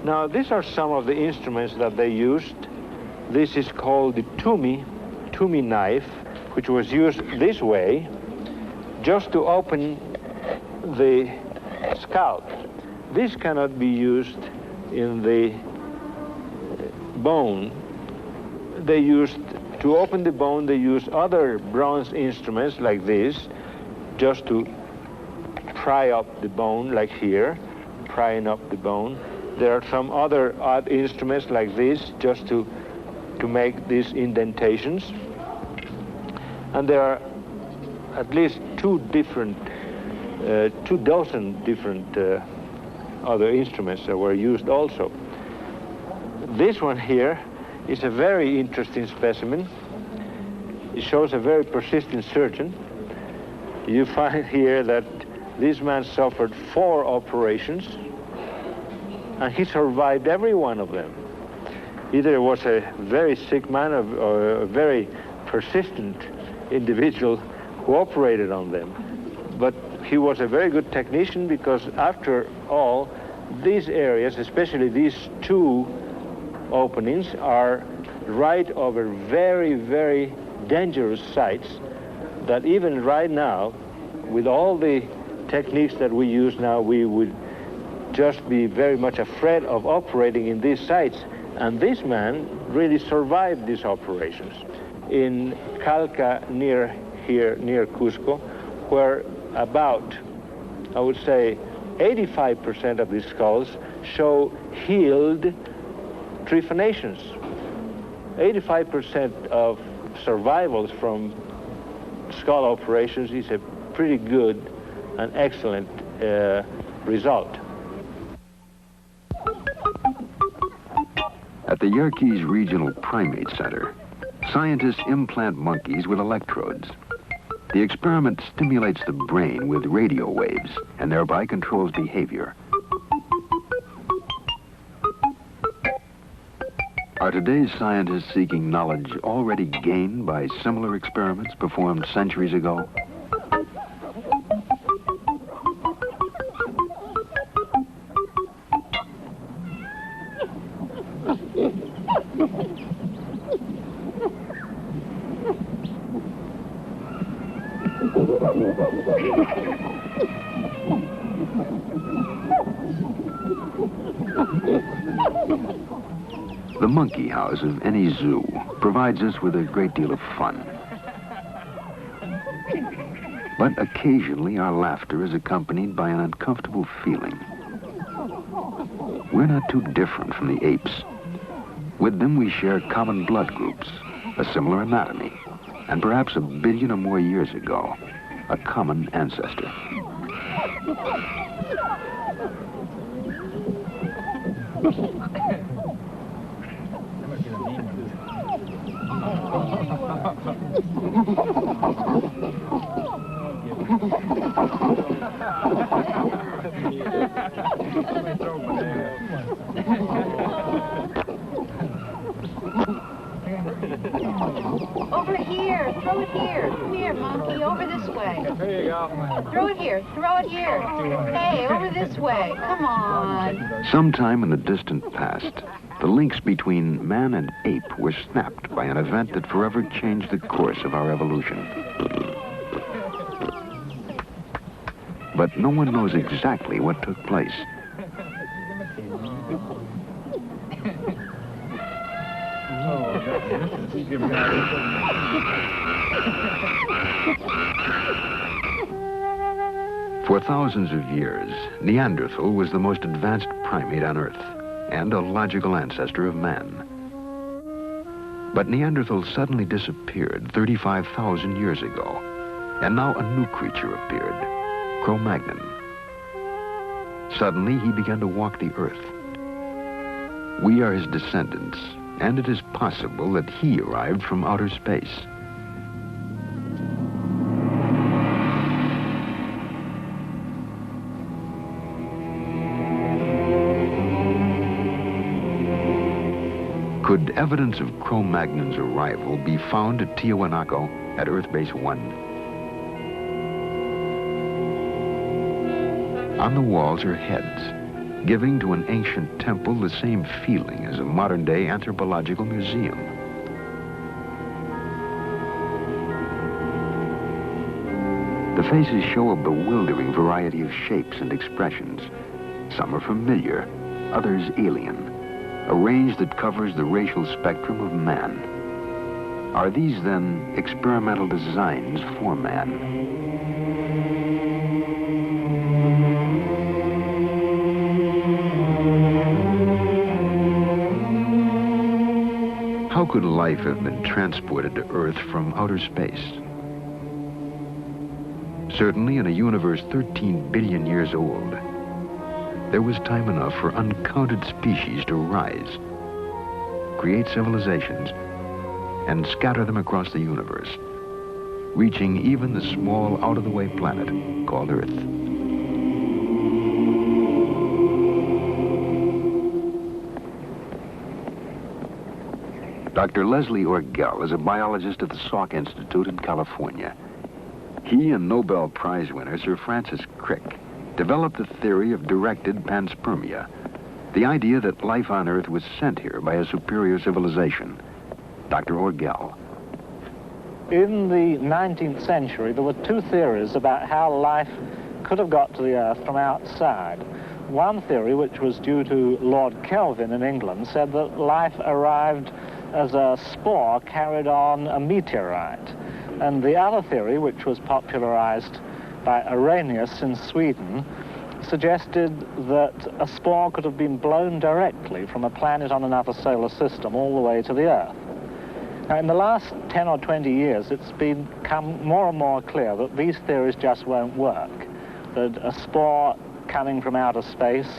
Now, these are some of the instruments that they used. This is called the tumi knife, which was used this way just to open the scalp. This cannot be used in the bone. To open the bone, they used other bronze instruments like this, just to pry up the bone, like here, prying up the bone. There are some other odd instruments like this, just to make these indentations. And there are at least 2 dozen different other instruments that were used also. This one here is a very interesting specimen. It shows a very persistent surgeon. You find here that this man suffered 4 operations, and he survived every one of them. Either it was a very sick man or a very persistent individual who operated on them. But he was a very good technician, because after all, these areas, especially these 2 openings, are right over very, very dangerous sites that even right now, with all the techniques that we use now, we would just be very much afraid of operating in these sites. And this man really survived these operations. In Calca, near here, near Cusco, where about, I would say, 85% of these skulls show healed trephanations. 85% of survivals from skull operations is a pretty good and excellent result. At the Yerkes Regional Primate Center, scientists implant monkeys with electrodes. The experiment stimulates the brain with radio waves and thereby controls behavior. Are today's scientists seeking knowledge already gained by similar experiments performed centuries ago? The monkey house of any zoo provides us with a great deal of fun. But occasionally our laughter is accompanied by an uncomfortable feeling. We're not too different from the apes. With them we share common blood groups, a similar anatomy, and perhaps 1 billion or more years ago, a common ancestor. Over here, throw it here. Come here, monkey, over this way. There you go. Throw it here, throw it here. Hey, over this way, come on. Sometime in the distant past, the links between man and ape were snapped by an event that forever changed the course of our evolution. But no one knows exactly what took place. For thousands of years, Neanderthal was the most advanced primate on Earth and a logical ancestor of man. But Neanderthal suddenly disappeared 35,000 years ago, and now a new creature appeared, Cro-Magnon. Suddenly, he began to walk the Earth. We are his descendants, and it is possible that he arrived from outer space. Could evidence of Cro-Magnon's arrival be found at Tiwanaku at Earth Base 1? On the walls are heads, giving to an ancient temple the same feeling as a modern-day anthropological museum. The faces show a bewildering variety of shapes and expressions. Some are familiar, others alien, a range that covers the racial spectrum of man. Are these, then, experimental designs for man? How could life have been transported to Earth from outer space? Certainly in a universe 13 billion years old, there was time enough for uncounted species to rise, create civilizations, and scatter them across the universe, reaching even the small, out-of-the-way planet called Earth. Dr. Leslie Orgel is a biologist at the Salk Institute in California. He and Nobel Prize winner Sir Francis Crick developed the theory of directed panspermia, the idea that life on Earth was sent here by a superior civilization. Dr. Orgel. In the 19th century, there were two theories about how life could have got to the Earth from outside. One theory, which was due to Lord Kelvin in England, said that life arrived as a spore carried on a meteorite. And the other theory, which was popularized by Arrhenius in Sweden, suggested that a spore could have been blown directly from a planet on another solar system all the way to the Earth. Now, in the last 10 or 20 years, it's become more and more clear that these theories just won't work, that a spore coming from outer space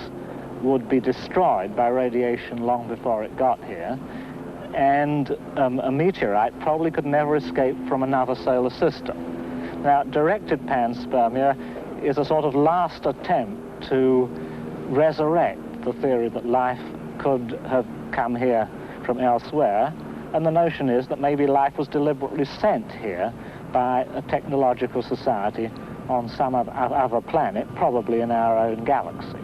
would be destroyed by radiation long before it got here, and a meteorite probably could never escape from another solar system. Now, directed panspermia is a sort of last attempt to resurrect the theory that life could have come here from elsewhere, and the notion is that maybe life was deliberately sent here by a technological society on some other planet, probably in our own galaxy.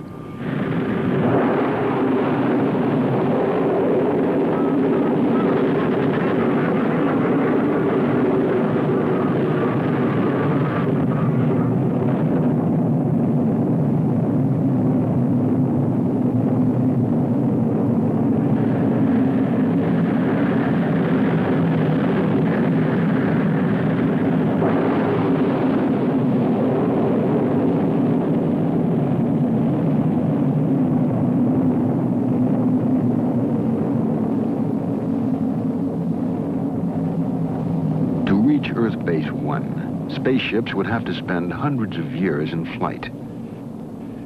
Earth Base 1, spaceships would have to spend hundreds of years in flight.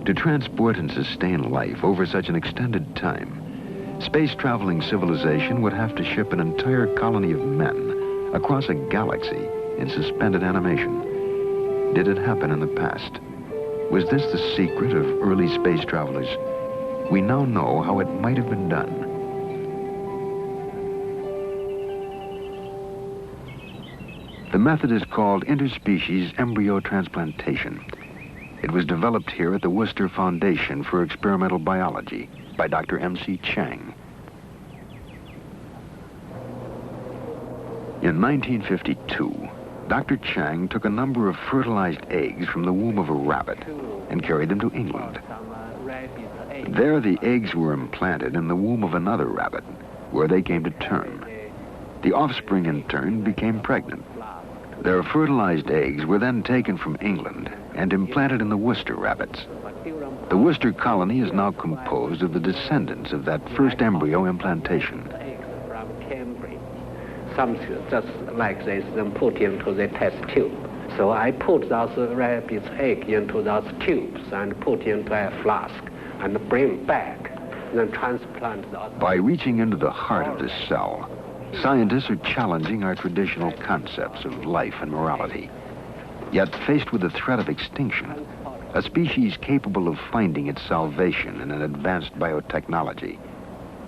To transport and sustain life over such an extended time, space-traveling civilization would have to ship an entire colony of men across a galaxy in suspended animation. Did it happen in the past? Was this the secret of early space travelers? We now know how it might have been done. The method is called interspecies embryo transplantation. It was developed here at the Worcester Foundation for Experimental Biology by Dr. M.C. Chang. In 1952, Dr. Chang took a number of fertilized eggs from the womb of a rabbit and carried them to England. There, the eggs were implanted in the womb of another rabbit, where they came to term. The offspring, in turn, became pregnant. Their fertilized eggs were then taken from England and implanted in the Worcester rabbits. The Worcester colony is now composed of the descendants of that first embryo implantation. Some just like this, then put into the test tube. So I put those rabbit's egg into those tubes and put into a flask and bring back, then transplant those. By reaching into the heart of the cell, scientists are challenging our traditional concepts of life and morality. Yet, faced with the threat of extinction, a species capable of finding its salvation in an advanced biotechnology,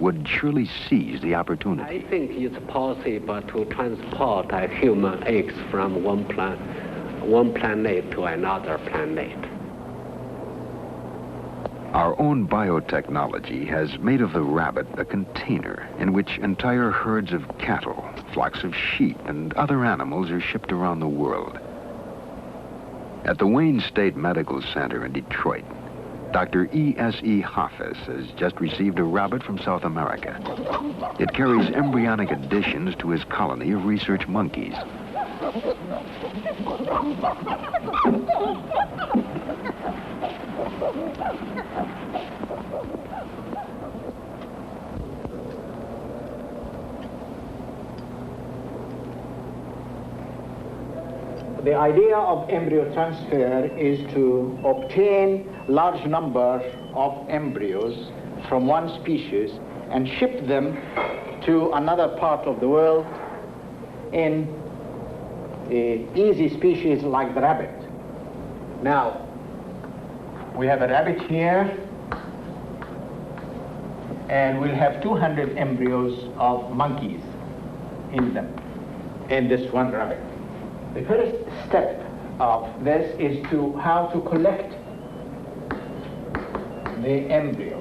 would surely seize the opportunity. I think it's possible to transport human eggs from one planet to another planet. Our own biotechnology has made of the rabbit a container in which entire herds of cattle, flocks of sheep, and other animals are shipped around the world. At the Wayne State Medical Center in Detroit, Dr. E.S.E. Hoffes has just received a rabbit from South America. It carries embryonic additions to his colony of research monkeys. The idea of embryo transfer is to obtain large numbers of embryos from one species and ship them to another part of the world in an easy species like the rabbit. Now, we have a rabbit here, and we'll have 200 embryos of monkeys in them, in this one rabbit. The first step of this is to how to collect the embryo.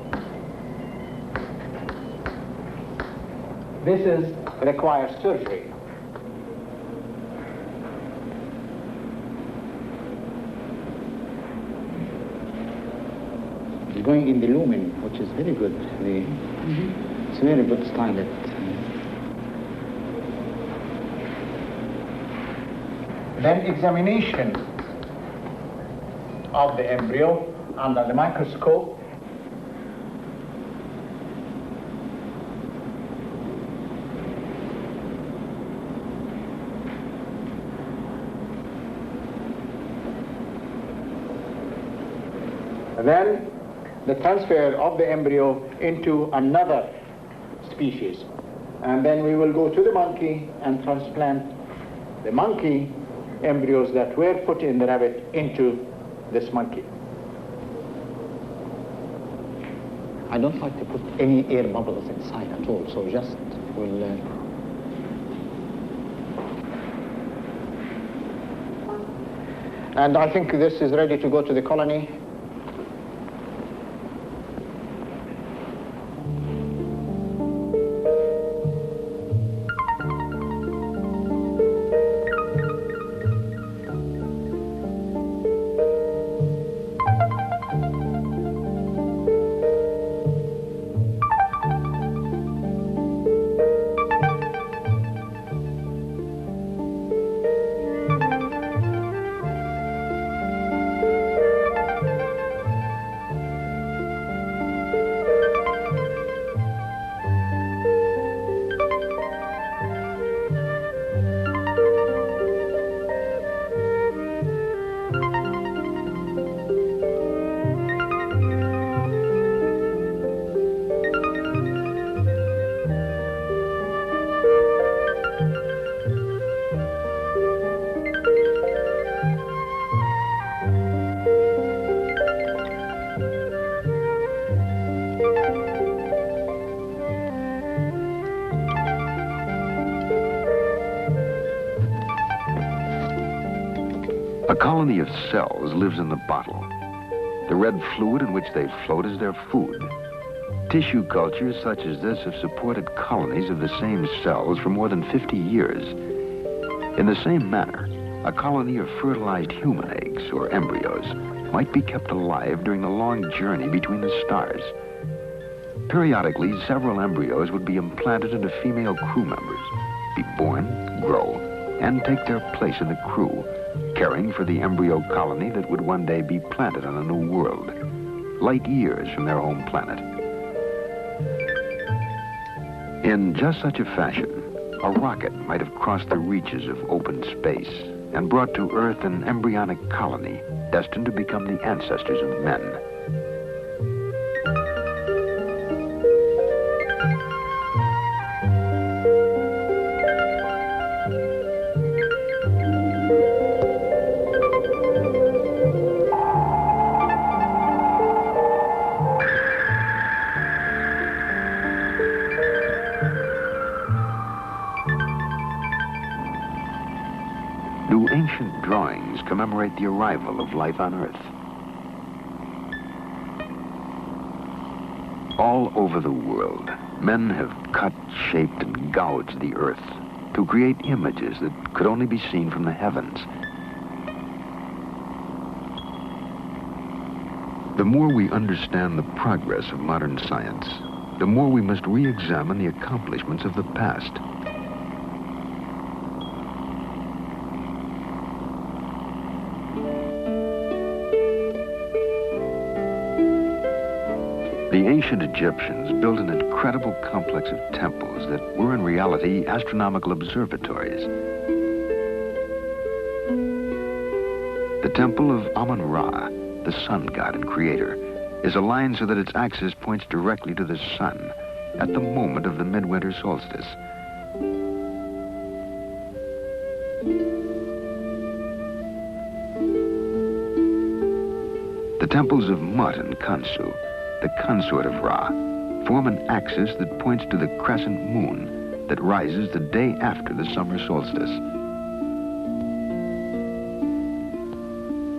This requires surgery. It's going in the lumen, which is very good. It's very good stylet. Then examination of the embryo under the microscope. And then the transfer of the embryo into another species. And then we will go to the monkey and transplant the monkey embryos that were put in the rabbit into this monkey. I don't like to put any air bubbles inside at all, so just we'll... And I think this is ready to go to the colony. A colony of cells lives in the bottle. The red fluid in which they float is their food. Tissue cultures such as this have supported colonies of the same cells for more than 50 years. In the same manner, a colony of fertilized human eggs, or embryos, might be kept alive during the long journey between the stars. Periodically, several embryos would be implanted into female crew members, be born, grow, and take their place in the crew, caring for the embryo colony that would one day be planted on a new world, light years from their home planet. In just such a fashion, a rocket might have crossed the reaches of open space and brought to Earth an embryonic colony destined to become the ancestors of men. ancient drawings commemorate the arrival of life on Earth. All over the world, men have cut, shaped, and gouged the Earth to create images that could only be seen from the heavens. The more we understand the progress of modern science, the more we must re-examine the accomplishments of the past. The ancient Egyptians built an incredible complex of temples that were in reality astronomical observatories. The temple of Amun-Ra, the sun god and creator, is aligned so that its axis points directly to the sun at the moment of the midwinter solstice. The temples of Mut and Khonsu, the consort of Ra, form an axis that points to the crescent moon that rises the day after the summer solstice.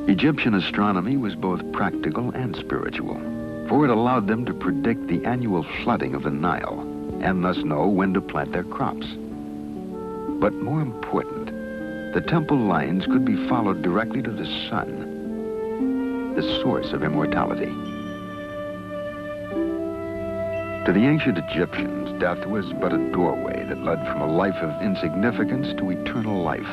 Egyptian astronomy was both practical and spiritual, for it allowed them to predict the annual flooding of the Nile and thus know when to plant their crops. But more important, the temple lines could be followed directly to the sun, the source of immortality. To the ancient Egyptians, death was but a doorway that led from a life of insignificance to eternal life.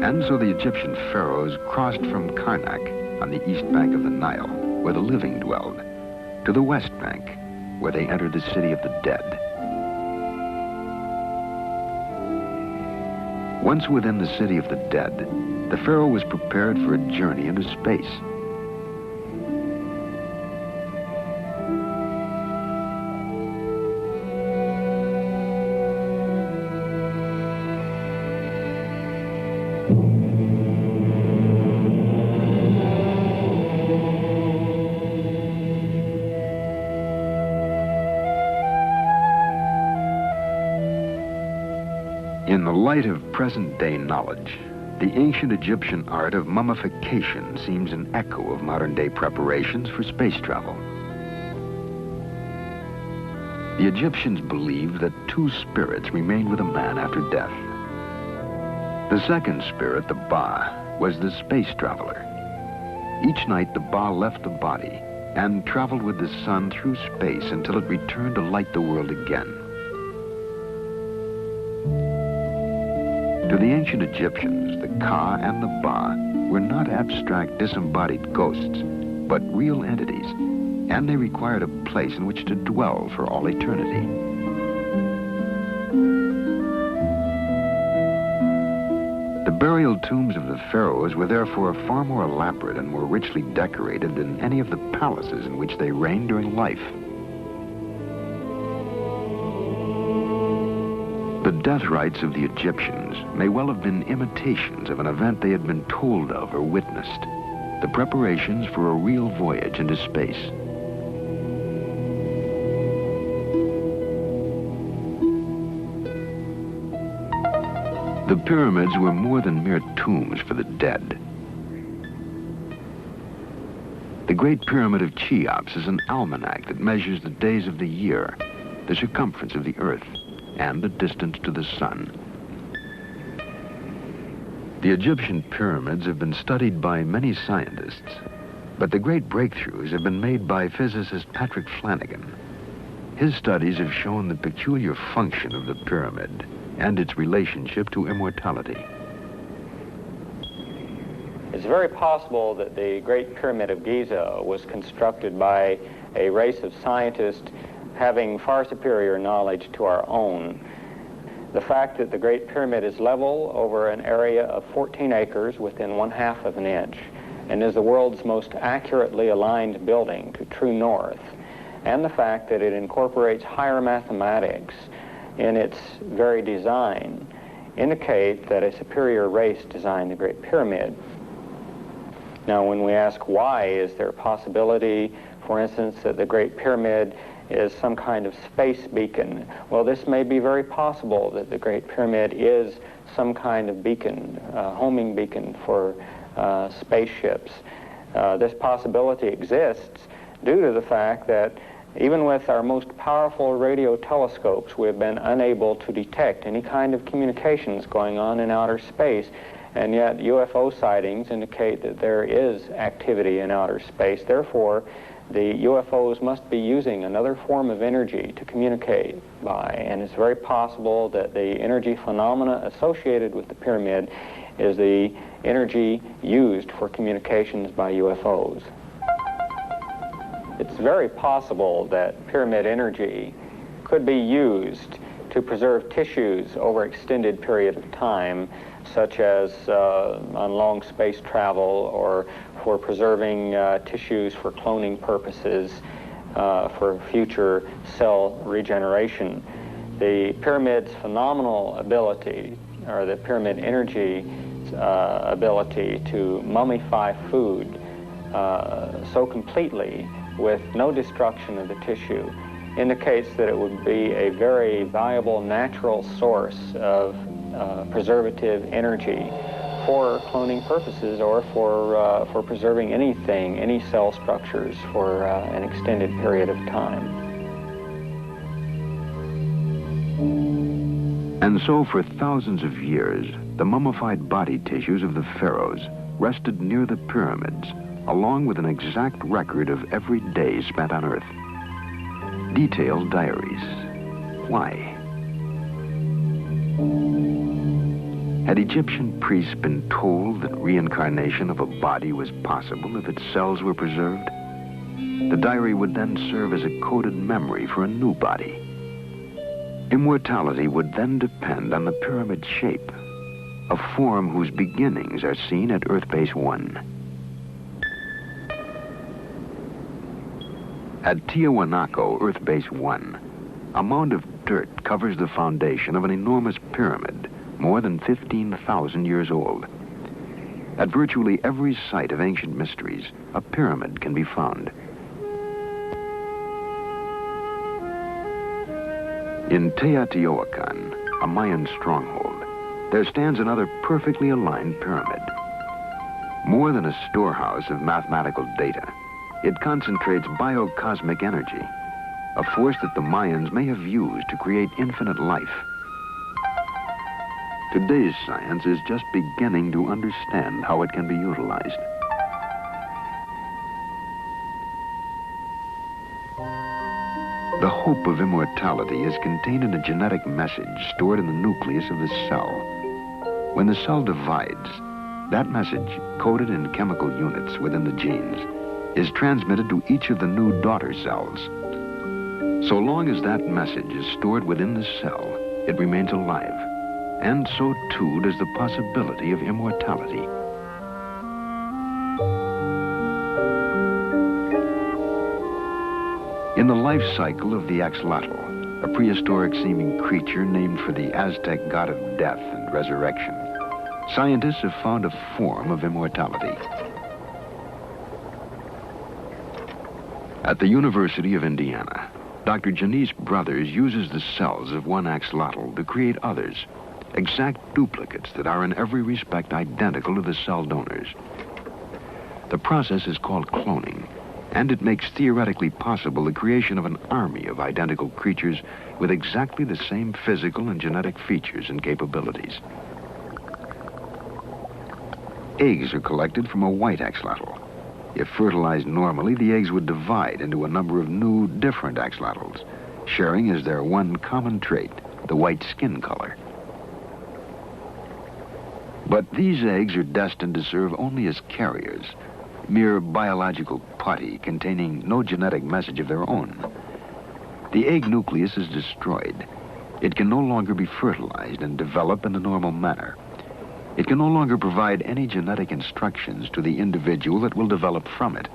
And so the Egyptian pharaohs crossed from Karnak on the east bank of the Nile, where the living dwelled, to the west bank, where they entered the city of the dead. Once within the city of the dead, the pharaoh was prepared for a journey into space. In the light of present-day knowledge, the ancient Egyptian art of mummification seems an echo of modern-day preparations for space travel. The Egyptians believed that two spirits remained with a man after death. The second spirit, the Ba, was the space traveler. Each night, the Ba left the body and traveled with the sun through space until it returned to light the world again. To the ancient Egyptians, the Ka and the Ba were not abstract, disembodied ghosts, but real entities, and they required a place in which to dwell for all eternity. The burial tombs of the pharaohs were therefore far more elaborate and more richly decorated than any of the palaces in which they reigned during life. The death rites of the Egyptians may well have been imitations of an event they had been told of or witnessed, the preparations for a real voyage into space. The pyramids were more than mere tombs for the dead. The Great Pyramid of Cheops is an almanac that measures the days of the year, the circumference of the earth, and the distance to the sun. The Egyptian pyramids have been studied by many scientists, but the great breakthroughs have been made by physicist Patrick Flanagan. His studies have shown the peculiar function of the pyramid and its relationship to immortality. It's very possible that the Great Pyramid of Giza was constructed by a race of scientists having far superior knowledge to our own. The fact that the Great Pyramid is level over an area of 14 acres within 1/2 of an inch and is the world's most accurately aligned building to true north, and the fact that it incorporates higher mathematics in its very design, indicate that a superior race designed the Great Pyramid. Now, when we ask why, is there a possibility, for instance, that the Great Pyramid is some kind of space beacon. Well, this may be very possible that the Great Pyramid is some kind of beacon, homing beacon for spaceships. This possibility exists due to the fact that even with our most powerful radio telescopes, we have been unable to detect any kind of communications going on in outer space. And yet UFO sightings indicate that there is activity in outer space. Therefore, the UFOs must be using another form of energy to communicate by. And it's very possible that the energy phenomena associated with the pyramid is the energy used for communications by UFOs. It's very possible that pyramid energy could be used to preserve tissues over extended period of time, such as on long space travel, or for preserving tissues for cloning purposes, for future cell regeneration. The pyramid's phenomenal ability, or the pyramid energy ability to mummify food so completely with no destruction of the tissue, indicates that it would be a very valuable natural source of preservative energy for cloning purposes, or for preserving anything, any cell structures for an extended period of time. And so for thousands of years, the mummified body tissues of the pharaohs rested near the pyramids, along with an exact record of every day spent on Earth. Detailed diaries. Why? Had Egyptian priests been told that reincarnation of a body was possible if its cells were preserved? The diary would then serve as a coded memory for a new body. Immortality would then depend on the pyramid shape, a form whose beginnings are seen at Earth Base 1. At Tiahuanaco, Earth Base 1, a mound of dirt covers the foundation of an enormous pyramid, more than 15,000 years old. At virtually every site of ancient mysteries, a pyramid can be found. In Teotihuacan, a Mayan stronghold, there stands another perfectly aligned pyramid. More than a storehouse of mathematical data, it concentrates biocosmic energy, a force that the Mayans may have used to create infinite life. Today's science is just beginning to understand how it can be utilized. The hope of immortality is contained in a genetic message stored in the nucleus of the cell. When the cell divides, that message, coded in chemical units within the genes, is transmitted to each of the new daughter cells. So long as that message is stored within the cell, it remains alive. And so too does the possibility of immortality. In the life cycle of the axolotl, a prehistoric-seeming creature named for the Aztec god of death and resurrection, scientists have found a form of immortality. At the University of Indiana, Dr. Janice Brothers uses the cells of one axolotl to create others, exact duplicates that are in every respect identical to the cell donors. The process is called cloning, and it makes theoretically possible the creation of an army of identical creatures with exactly the same physical and genetic features and capabilities. Eggs are collected from a white axolotl. If fertilized normally, the eggs would divide into a number of new, different axolotls, sharing as their one common trait, the white skin color. But these eggs are destined to serve only as carriers, mere biological putty containing no genetic message of their own. The egg nucleus is destroyed. It can no longer be fertilized and develop in the normal manner. It can no longer provide any genetic instructions to the individual that will develop from it.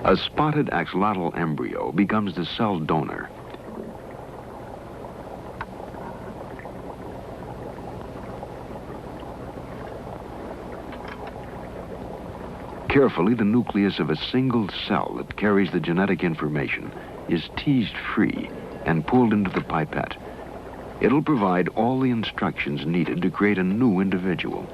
A A spotted axolotl embryo becomes the cell donor. Carefully, the nucleus of a single cell that carries the genetic information is teased free and pulled into the pipette. It'll provide all the instructions needed to create a new individual.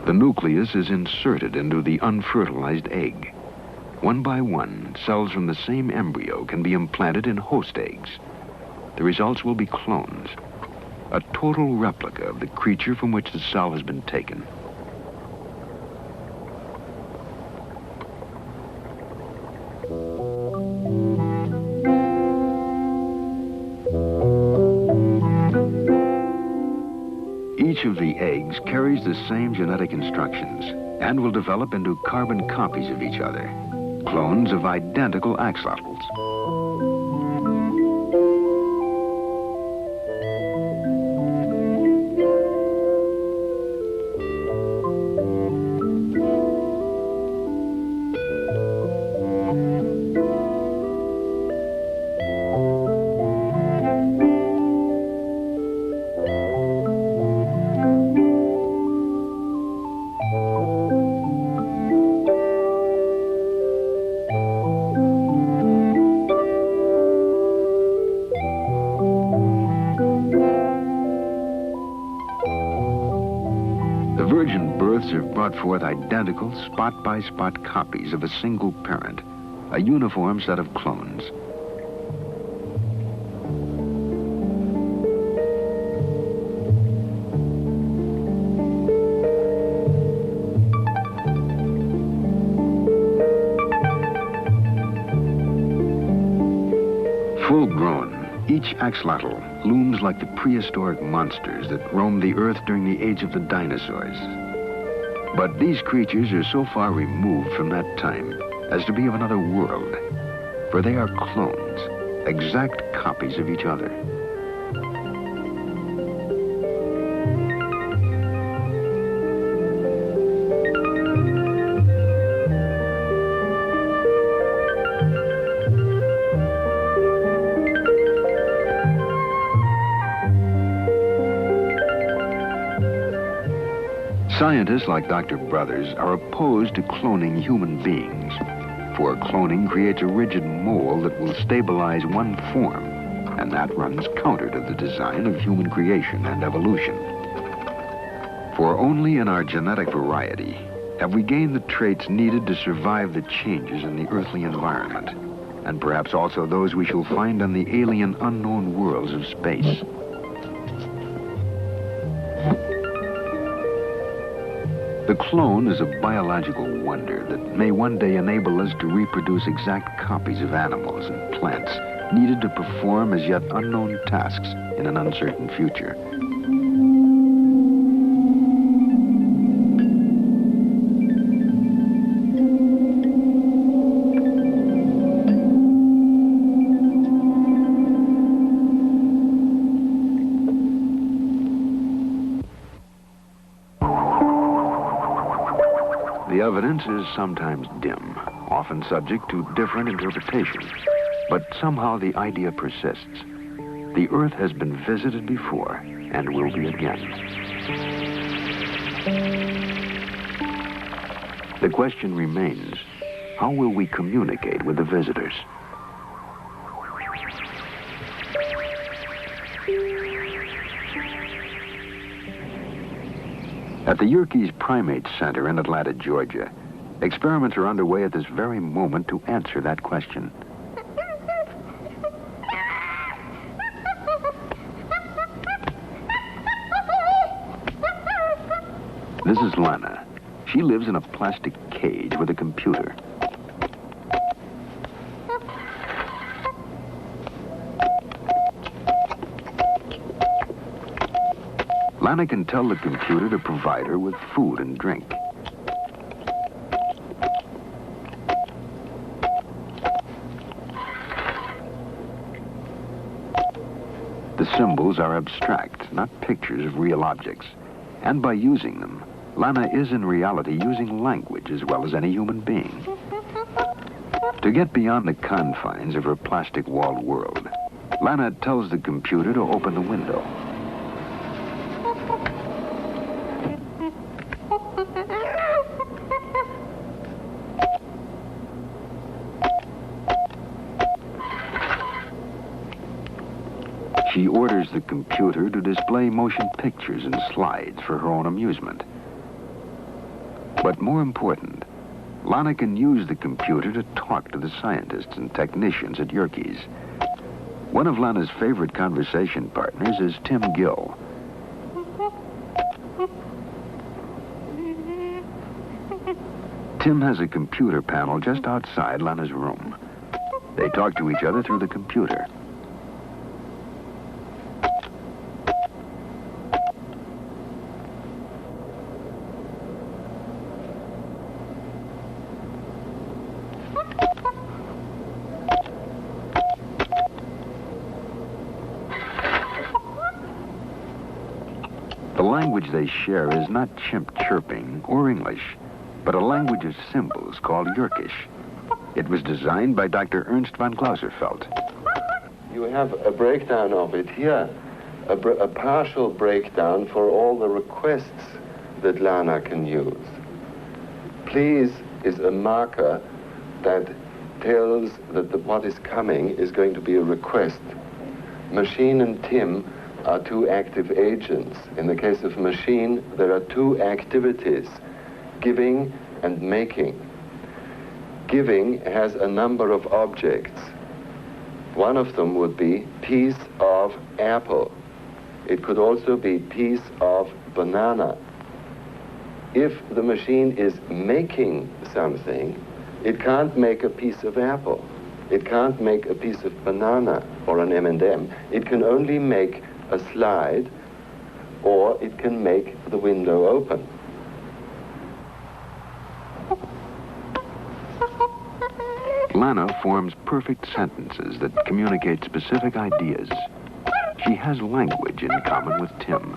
The nucleus is inserted into the unfertilized egg. One by one, cells from the same embryo can be implanted in host eggs. The results will be clones, a total replica of the creature from which the cell has been taken. Each of the eggs carries the same genetic instructions and will develop into carbon copies of each other, clones of identical axolotls. Have brought forth identical spot-by-spot copies of a single parent, a uniform set of clones. Full-grown, each axolotl looms like the prehistoric monsters that roamed the earth during the age of the dinosaurs. But these creatures are so far removed from that time as to be of another world, for they are clones, exact copies of each other. Scientists like Dr. Brothers are opposed to cloning human beings, for cloning creates a rigid mold that will stabilize one form, and that runs counter to the design of human creation and evolution. For only in our genetic variety have we gained the traits needed to survive the changes in the earthly environment, and perhaps also those we shall find on the alien unknown worlds of space. The clone is a biological wonder that may one day enable us to reproduce exact copies of animals and plants needed to perform as yet unknown tasks in an uncertain future. The evidence is sometimes dim, often subject to different interpretations, but somehow the idea persists. The Earth has been visited before and will be again. The question remains, how will we communicate with the visitors? At the Yerkes Primate Center in Atlanta, Georgia, experiments are underway at this very moment to answer that question. This is Lana. She lives in a plastic cage with a computer. Lana can tell the computer to provide her with food and drink. The The symbols are abstract, not pictures of real objects. And by using them, Lana is in reality using language as well as any human being. To get beyond the confines of her plastic-walled world, Lana tells the computer to open the window. She orders the computer to display motion pictures and slides for her own amusement. But more important, Lana can use the computer to talk to the scientists and technicians at Yerkes. One of Lana's favorite conversation partners is Tim Gill. Tim has a computer panel just outside Lana's room. They talk to each other through the computer. The language they share is not chimp chirping or English, but a language of symbols called Yerkish. It was designed by Dr. Ernst von Clauserfeld. You have a breakdown of it here, a partial breakdown for all the requests that Lana can use. Please is a marker that tells that what is coming is going to be a request. Machine and Tim are two active agents. In the case of machine, there are two activities, giving and making. Giving has a number of objects. One of them would be piece of apple. It could also be piece of banana. If the machine is making something, it can't make a piece of apple. It can't make a piece of banana or an M&M. It can only make a slide, or it can make the window open. Lana forms perfect sentences that communicate specific ideas. She has language in common with Tim.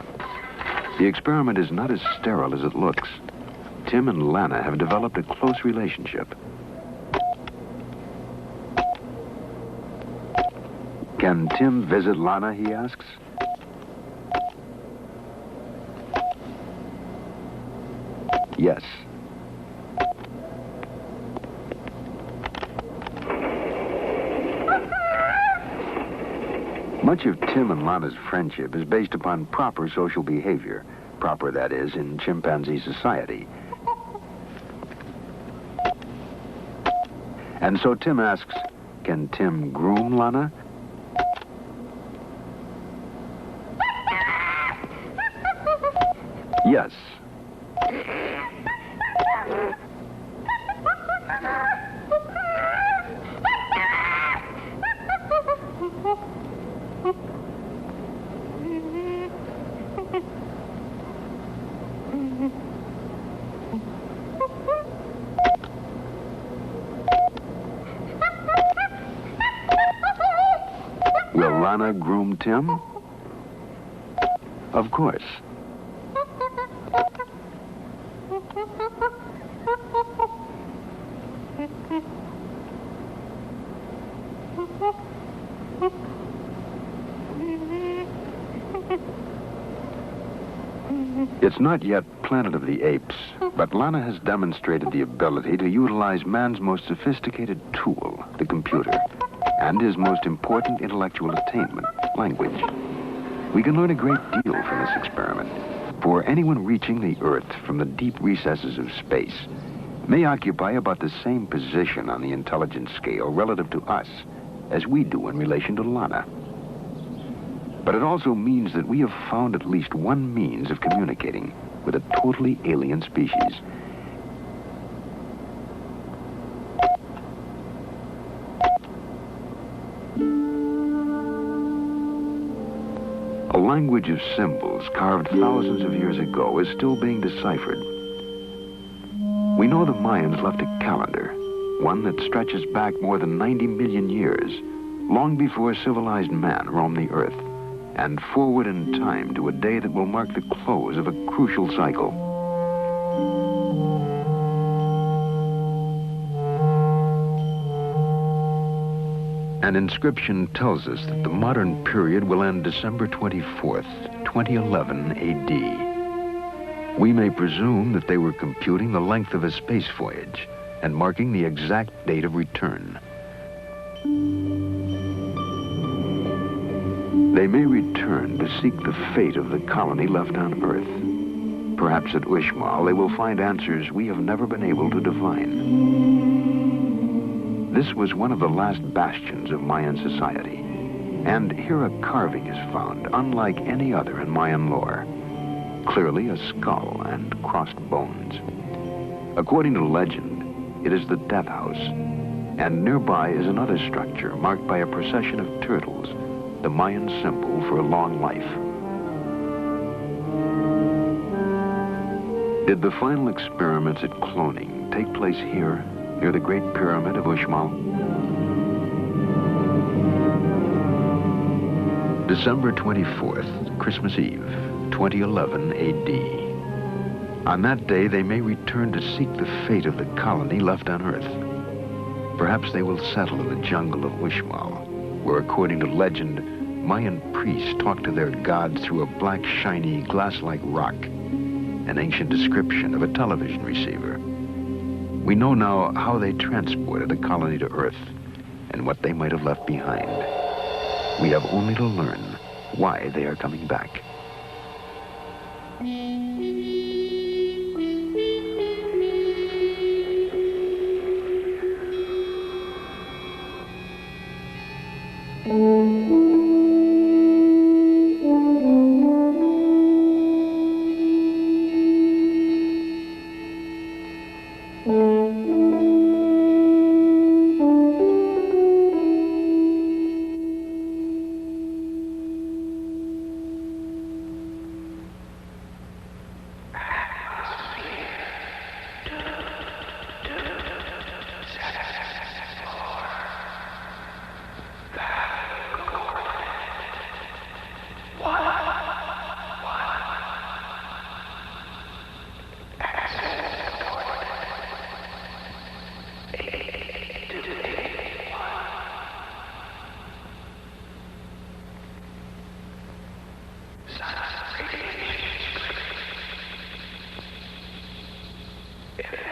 The experiment is not as sterile as it looks. Tim and Lana have developed a close relationship. Can Tim visit Lana, he asks. Yes. Much of Tim and Lana's friendship is based upon proper social behavior. Proper, that is, in chimpanzee society. And so Tim asks, can Tim groom Lana? Yes. Will Lana groom Tim? Of course. It's not yet Planet of the Apes, but Lana has demonstrated the ability to utilize man's most sophisticated tool, the computer, and his most important intellectual attainment, language. We can learn a great deal from this experiment, for anyone reaching the Earth from the deep recesses of space may occupy about the same position on the intelligence scale relative to us as we do in relation to Lana. But it also means that we have found at least one means of communicating with a totally alien species. A language of symbols carved thousands of years ago is still being deciphered. We know the Mayans left a calendar, one that stretches back more than 90 million years, long before civilized man roamed the earth, and forward in time to a day that will mark the close of a crucial cycle. An inscription tells us that the modern period will end December 24th, 2011 AD. We may presume that they were computing the length of a space voyage and marking the exact date of return. They may return to seek the fate of the colony left on Earth. Perhaps at Uxmal they will find answers we have never been able to divine. This was one of the last bastions of Mayan society, and here a carving is found unlike any other in Mayan lore. Clearly a skull and crossed bones. According to legend, it is the death house, and nearby is another structure marked by a procession of turtles, the Mayan symbol for a long life. Did the final experiments at cloning take place here, near the Great Pyramid of Uxmal? December 24th, Christmas Eve, 2011 AD. On that day, they may return to seek the fate of the colony left on Earth. Perhaps they will settle in the jungle of Uxmal, where, according to legend, Mayan priests talk to their gods through a black, shiny, glass-like rock, an ancient description of a television receiver. We know now how they transported the colony to Earth and what they might have left behind. We have only to learn why they are coming back. If